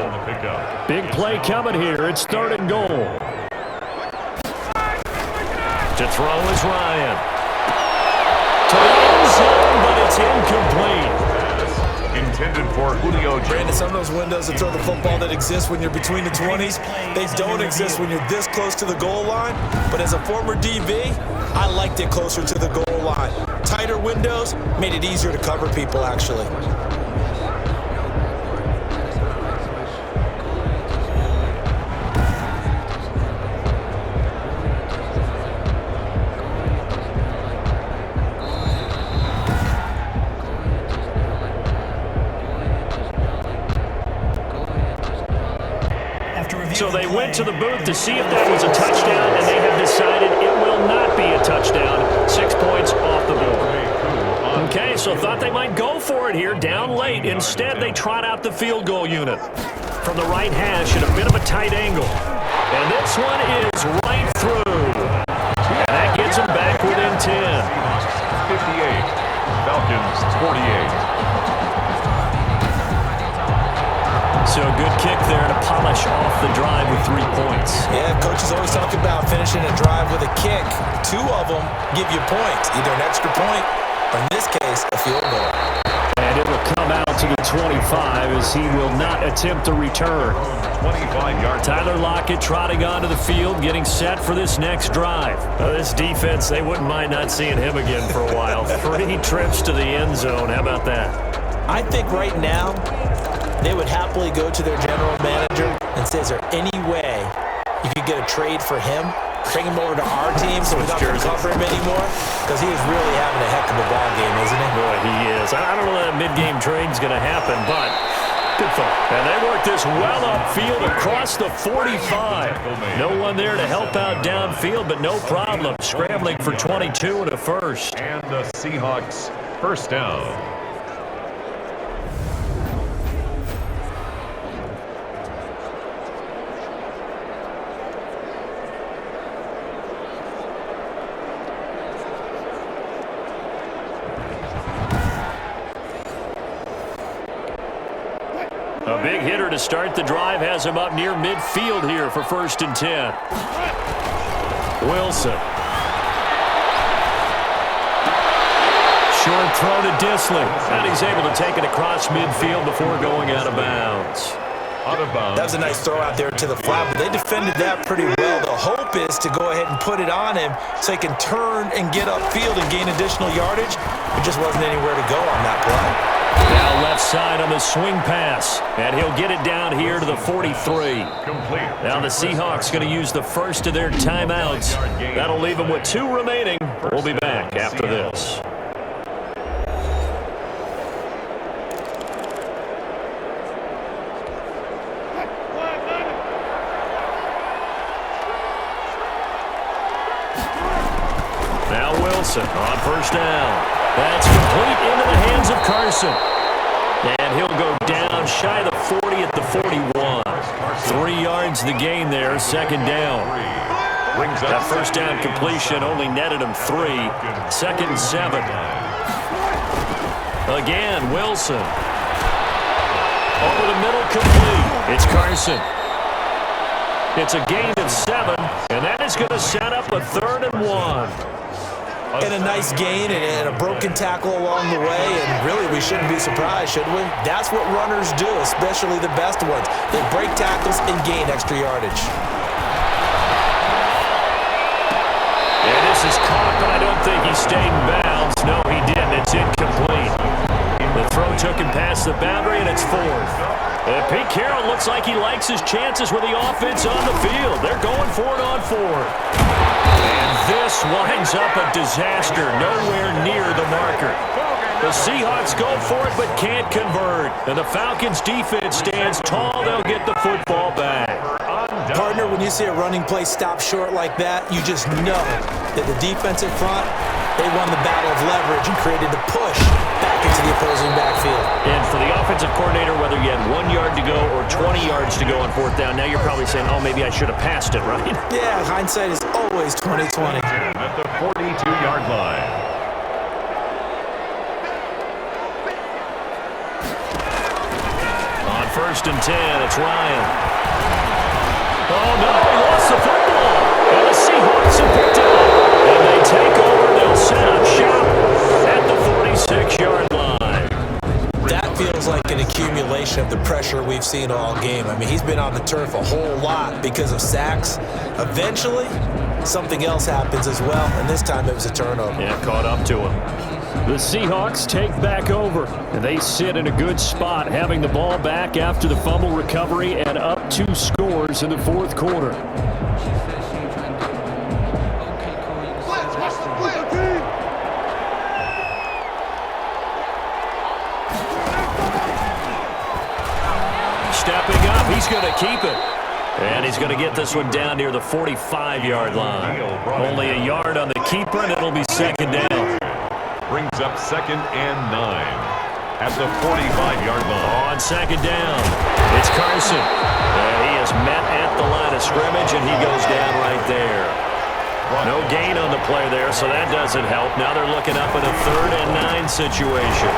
Big play coming here. It's 3rd and goal. To throw is Ryan. To the end zone, but it's incomplete. Intended for Julio Jones. Brandon, some of those windows to throw the football that exist when you're between the 20s, they don't exist when you're this close to the goal line. But as a former DB, I liked it closer to the goal line. Tighter windows made it easier to cover people, actually. So they went to the booth to see if that was a touchdown, and they have decided it will not be a touchdown. 6 points off the board. Okay, so thought they might go for it here, down late. Instead, they trot out the field goal unit. From the right hash at a bit of a tight angle. And this one is right through. And that gets them back within 10. 58. Falcons 48. So a good kick there to polish off the drive with 3 points. Yeah, coaches always talk about finishing a drive with a kick. 2 of them give you points, either an extra point or, in this case, a field goal. And it will come out to the 25 as he will not attempt to return. 25-yard. Tyler Lockett trotting onto the field, getting set for this next drive. This defense, they wouldn't mind not seeing him again for a while. 3 trips to the end zone. How about that? I think right now they would happily go to their general manager and say, is there any way you could get a trade for him? Bring him over to our team so we don't have to cover him anymore? Because he is really having a heck of a ball game, isn't he? Boy, he is. I don't know that mid-game trade's going to happen, but good thought. And they work this well upfield across the 45. No one there to help out downfield, but no problem. Scrambling for 22 and a first. And the Seahawks first down. A big hitter to start the drive has him up near midfield here for 1st and 10. Wilson. Short throw to Disley. And he's able to take it across midfield before going out of bounds. That was a nice throw out there to the flat, but they defended that pretty well. The hope is to go ahead and put it on him so he can turn and get upfield and gain additional yardage. There just wasn't anywhere to go on that play. Now left side on the swing pass, and he'll get it down here to the 43. Now the Seahawks going to use the first of their timeouts. That'll leave them with 2 remaining. We'll be back after this. Now Wilson on 1st down. That's complete into the hands of Carson. And he'll go down shy of the 40 at the 41. 3 yards the gain there, 2nd down. That 1st down completion only netted him 3. 2nd and 7. Again, Wilson. Over the middle, complete. It's Carson. It's a gain of 7, and that is going to set up a 3rd and 1. And a nice gain and a broken tackle along the way, and really we shouldn't be surprised, should we? That's what runners do, especially the best ones. They break tackles and gain extra yardage. And this is caught, but I don't think he stayed in bounds. No, he didn't. It's incomplete. The throw took him past the boundary, and it's 4th. Pete Carroll looks like he likes his chances with the offense on the field. They're going for it on 4th. This winds up a disaster, nowhere near the marker. The Seahawks go for it but can't convert. And the Falcons' defense stands tall. They'll get the football back. Partner, when you see a running play stop short like that, you just know that the defensive front, they won the battle of leverage and created the push back into the opposing backfield. And for the offensive coordinator, whether you had 1 yard to go or 20 yards to go on 4th down, now you're probably saying, oh, maybe I should have passed it, right? Yeah, hindsight is always 20/20. At the 42-yard line. On 1st and 10, it's Ryan. Oh, no, he lost the football. And the Seahawks have picked it up. And they take over. They'll set up shop at the 46-yard line. That feels like an accumulation of the pressure we've seen all game. I mean, he's been on the turf a whole lot because of sacks. Eventually, something else happens as well, and this time it was a turnover. Yeah, caught up to him. The Seahawks take back over, and they sit in a good spot, having the ball back after the fumble recovery and up 2 scores in the 4th quarter. Stepping up, he's going to keep it. And he's going to get this one down near the 45-yard line. Only a yard on the keeper, and it'll be 2nd down. Brings up 2nd and 9 at the 45-yard line. On 2nd down, it's Carson. He is met at the line of scrimmage, and he goes down right there. No gain on the play there, so that doesn't help. Now they're looking up at a 3rd and 9 situation.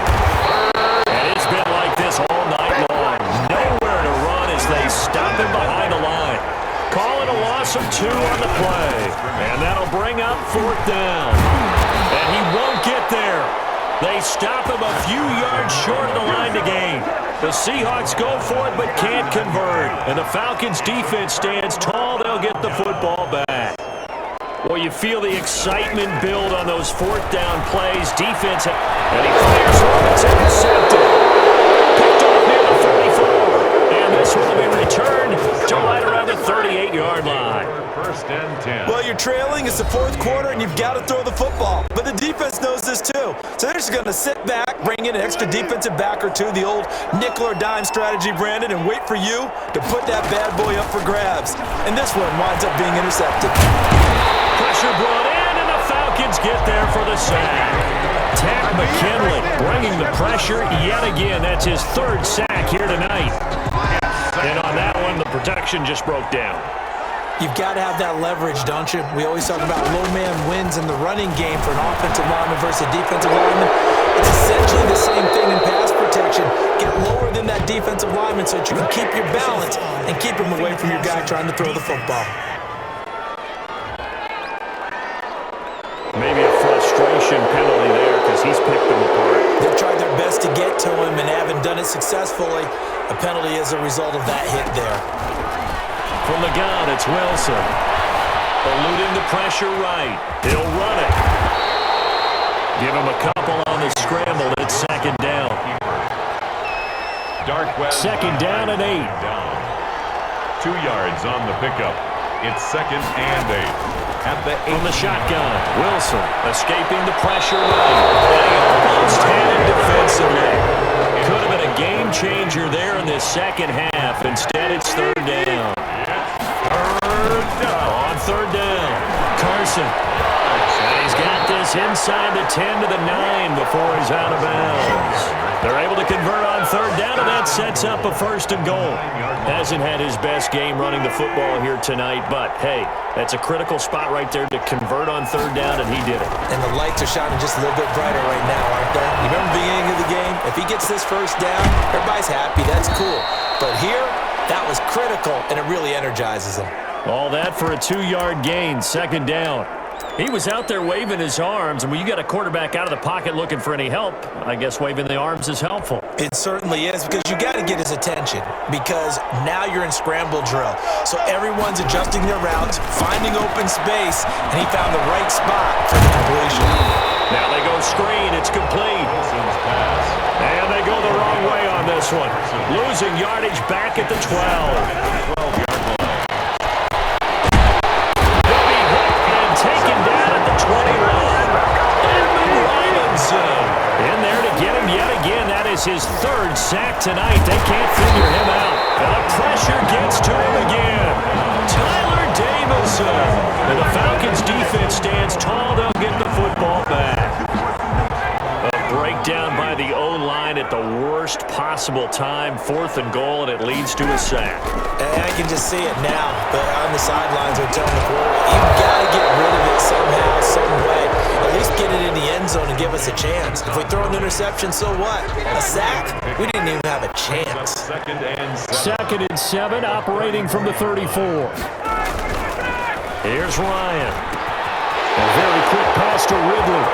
And it's been like this all night long. Nowhere to run as they stop him behind the line. Call it a loss of 2 on the play. And that'll bring up 4th down. And he won't get there. They stop him a few yards short of the line to gain. The Seahawks go for it but can't convert. And the Falcons' defense stands tall. They'll get the football back. Well, you feel the excitement build on those 4th down plays. Defense, and he fires one. It's intercepted. one will be returned to right around the 38-yard line. First and 10. Well, you're trailing. It's the fourth quarter, and you've got to throw the football. But the defense knows this too. So they're just going to sit back, bring in an extra defensive back or two, the old nickel or dime strategy, Brandon, and wait for you to put that bad boy up for grabs. And this one winds up being intercepted. Pressure brought in, and the Falcons get there for the sack. Tack McKinley bringing the pressure yet again. That's his third sack here tonight. And on that one, the protection just broke down. You've got to have that leverage, don't you? We always talk about low man wins in the running game for an offensive lineman versus a defensive lineman. It's essentially the same thing in pass protection. Get lower than that defensive lineman so that you can keep your balance and keep him away from your guy trying to throw the football. Maybe a frustration penalty there because he's picked them apart. They've tried their best to get to him and haven't done it successfully. A penalty as a result of that hit there. From the gun, it's Wilson. Eluding the pressure right. He'll run it. Give him a couple on the scramble. It's second down. Second down and 8. 2 yards on the pickup. It's second and 8. At the 8. From the shotgun, Wilson escaping the pressure right. And he almost had it defensively. Could have been a game changer there in this second half. Instead, it's third down. On third down, Carson. And he's got this inside the 10 to the 9 before he's out of bounds. They're able to convert on third down, and that sets up a first and goal. Hasn't had his best game running the football here tonight, but hey, that's a critical spot right there to convert on third down, and he did it. And the lights are shining just a little bit brighter right now, aren't they? You remember the beginning of the game? If he gets this first down, everybody's happy. That's cool. But here, that was critical, and it really energizes him. All that for a 2-yard gain, second down. He was out there waving his arms, and when you got a quarterback out of the pocket looking for any help, I guess waving the arms is helpful. It certainly is, because you got to get his attention, because now you're in scramble drill. So everyone's adjusting their routes, finding open space, and he found the right spot for the completion. Now they go screen, it's complete. And they go the wrong way on this one. Losing yardage back at the 12. 12-yard line. Taken down at the 21. Edmund Robinson in there to get him yet again. That is his third sack tonight. They can't figure him out. And the pressure gets to him again. Tyler Davison. And the Falcons defense stands tall. They'll get the football back. A breakdown by the O-line at the worst possible time. 4th and goal, and it leads to a sack. And I can just see it now. But on the sidelines, they're telling the quarterback, you've got to get rid of it somehow, some way. At least get it in the end zone and give us a chance. If we throw an interception, so what? A sack? We didn't even have a chance. Second and 7, operating from the 34. Here's Ryan. A very quick pass to Ridley.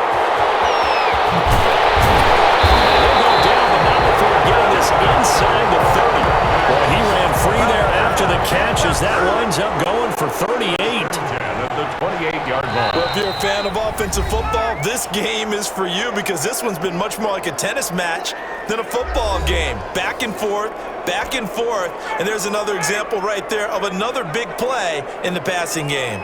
They'll go down, but not before getting this inside the 30. Well, he ran free there after the catch as that winds up going for 38. The 28-yard line. Well, if you're a fan of offensive football, this game is for you, because this one's been much more like a tennis match than a football game. Back and forth, and there's another example right there of another big play in the passing game.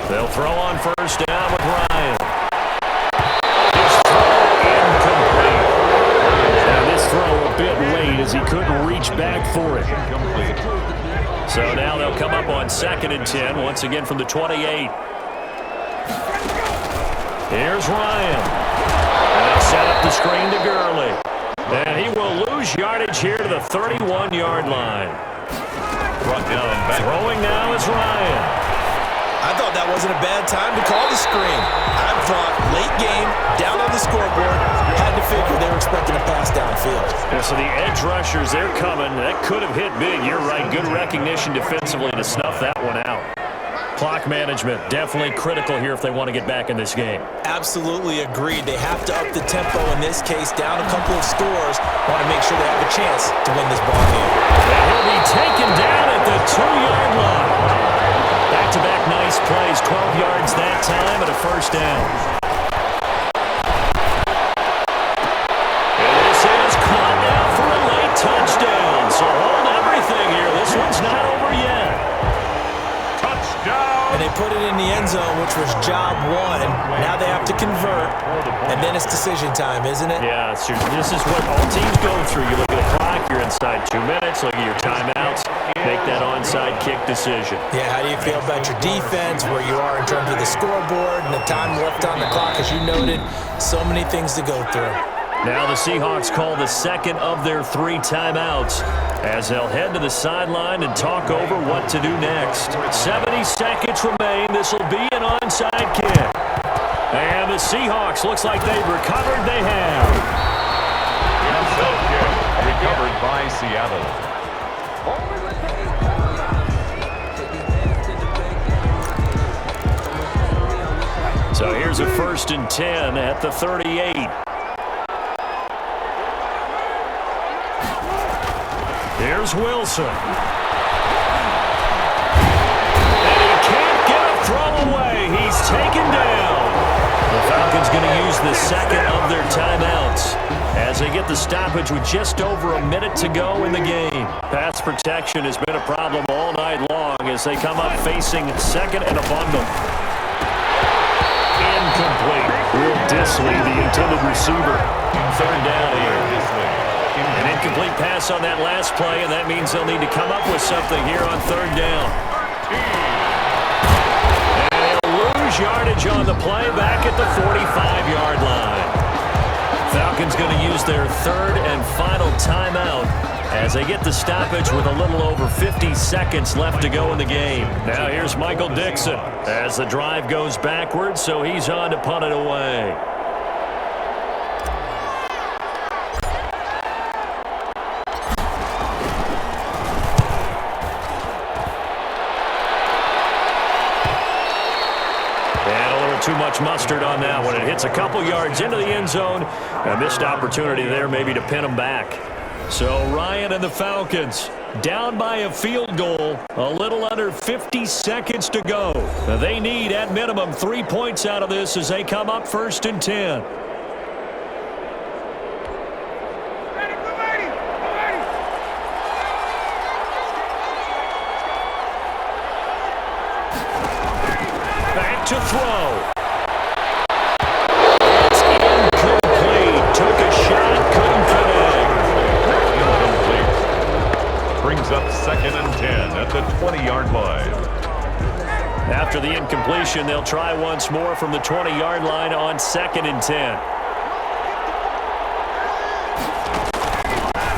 They'll throw on first down with Ryan. His throw incomplete. And this throw a bit late as he couldn't reach back for it. So now they'll come up on 2nd and 10, once again from the 28. Here's Ryan. And they'll set up the screen to Gurley. And he will lose yardage here to the 31-yard line. Brought down back. Throwing now is Ryan. I thought that wasn't a bad time to call the screen. I thought late game, down on the scoreboard, had to figure they were expecting a pass downfield. Yeah, so the edge rushers, they're coming. That could have hit big. You're right. Good recognition defensively to snuff that one out. Clock management, definitely critical here if they want to get back in this game. Absolutely agreed. They have to up the tempo in this case, down a couple of scores. Want to make sure they have a chance to win this ball game. And he'll be taken down at the 2-yard line. Back-to-back nice plays, 12 yards that time and a first down. And this is caught now for a one's not over yet. Touchdown. And they put it in the end zone, which was job one. Now they have to convert, and then it's decision time, isn't it? Yeah, this is what all teams go through. You look at the clock, you're inside 2 minutes, look at your timeouts, make that onside kick decision. Yeah, how do you feel about your defense, where you are in terms of the scoreboard, and the time left on the clock? As you noted, so many things to go through. Now the Seahawks call the second of their 3 timeouts as they'll head to the sideline and talk over what to do next. 70 seconds remain. This will be an onside kick. And the Seahawks, looks like they've recovered. They have. Onside kick recovered by Seattle. So here's a 1st and 10 at the 38. Here's Wilson. And he can't get a throw away. He's taken down. The Falcons going to use the second of their timeouts as they get the stoppage with just over a minute to go in the game. Pass protection has been a problem all night long as they come up facing second and a bundle. Incomplete. Will Disley, the intended receiver. 3rd down here. An incomplete pass on that last play, and that means they'll need to come up with something here on 3rd down. And they'll lose yardage on the play back at the 45-yard line. Falcons going to use their 3rd and final timeout as they get the stoppage with a little over 50 seconds left to go in the game. Now here's Michael Dixon as the drive goes backwards, so he's on to punt it away. Too much mustard on that one. It hits a couple yards into the end zone. A missed opportunity there maybe to pin them back. So Ryan and the Falcons down by a field goal. A little under 50 seconds to go. They need at minimum 3 points out of this as they come up 1st and 10. Back to throw. Brings up 2nd and 10 at the 20-yard line. After the incompletion, they'll try once more from the 20-yard line on 2nd and 10.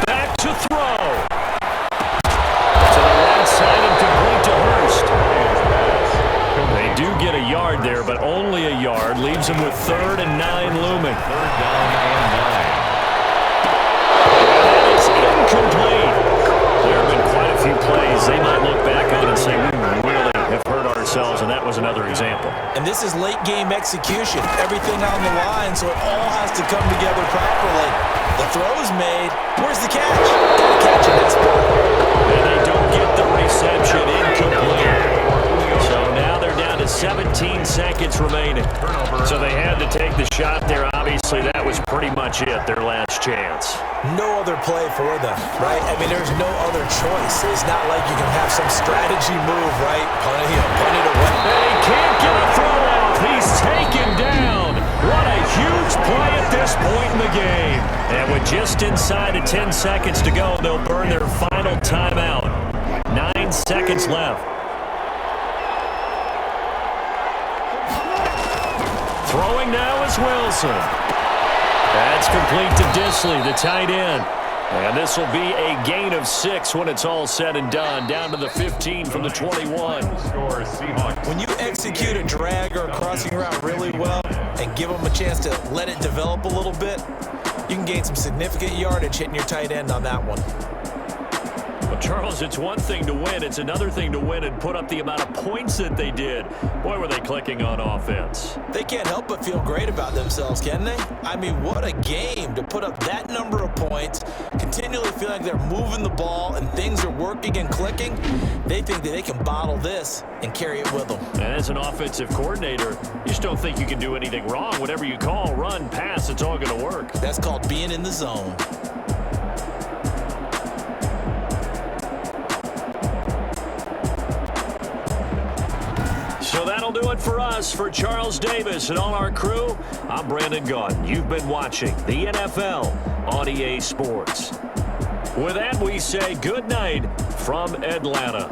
Back to throw. To the right side and complete to Hurst. They do get a yard there, but only a yard. Leaves them with 3rd and 9 looming. 3rd down and 9. That is incomplete. There have been quite a few plays they might look back on and say, we really have hurt ourselves, and that was another example. And this is late-game execution. Everything on the line, so it all has to come together properly. The throw's made. Where's the catch? Got to catch in that spot. And they don't get the reception. Incomplete. So now they're down to 17 seconds remaining. So they had to take the shot there. Obviously, that was pretty much it, their last chance. No other play for them, right? I mean, there's no other choice. It's not like you can have some strategy move, right? Punt it away. They can't get a throw off. He's taken down. What a huge play at this point in the game. And with just inside of 10 seconds to go, they'll burn their final timeout. 9 seconds left. Throwing now is Wilson. That's complete to Disley, the tight end. And this will be a gain of 6 when it's all said and done. Down to the 15 from the 21. When you execute a drag or a crossing route really well and give them a chance to let it develop a little bit, you can gain some significant yardage hitting your tight end on that one. Well, Charles, it's one thing to win. It's another thing to win and put up the amount of points that they did. Boy, were they clicking on offense. They can't help but feel great about themselves, can they? I mean, what a game to put up that number of points, continually feeling like they're moving the ball and things are working and clicking. They think that they can bottle this and carry it with them. And as an offensive coordinator, you just don't think you can do anything wrong. Whatever you call, run, pass, it's all going to work. That's called being in the zone. That'll do it for us. For Charles Davis and all our crew, I'm Brandon Gaudin. You've been watching the NFL on EA Sports. With that, we say good night from Atlanta.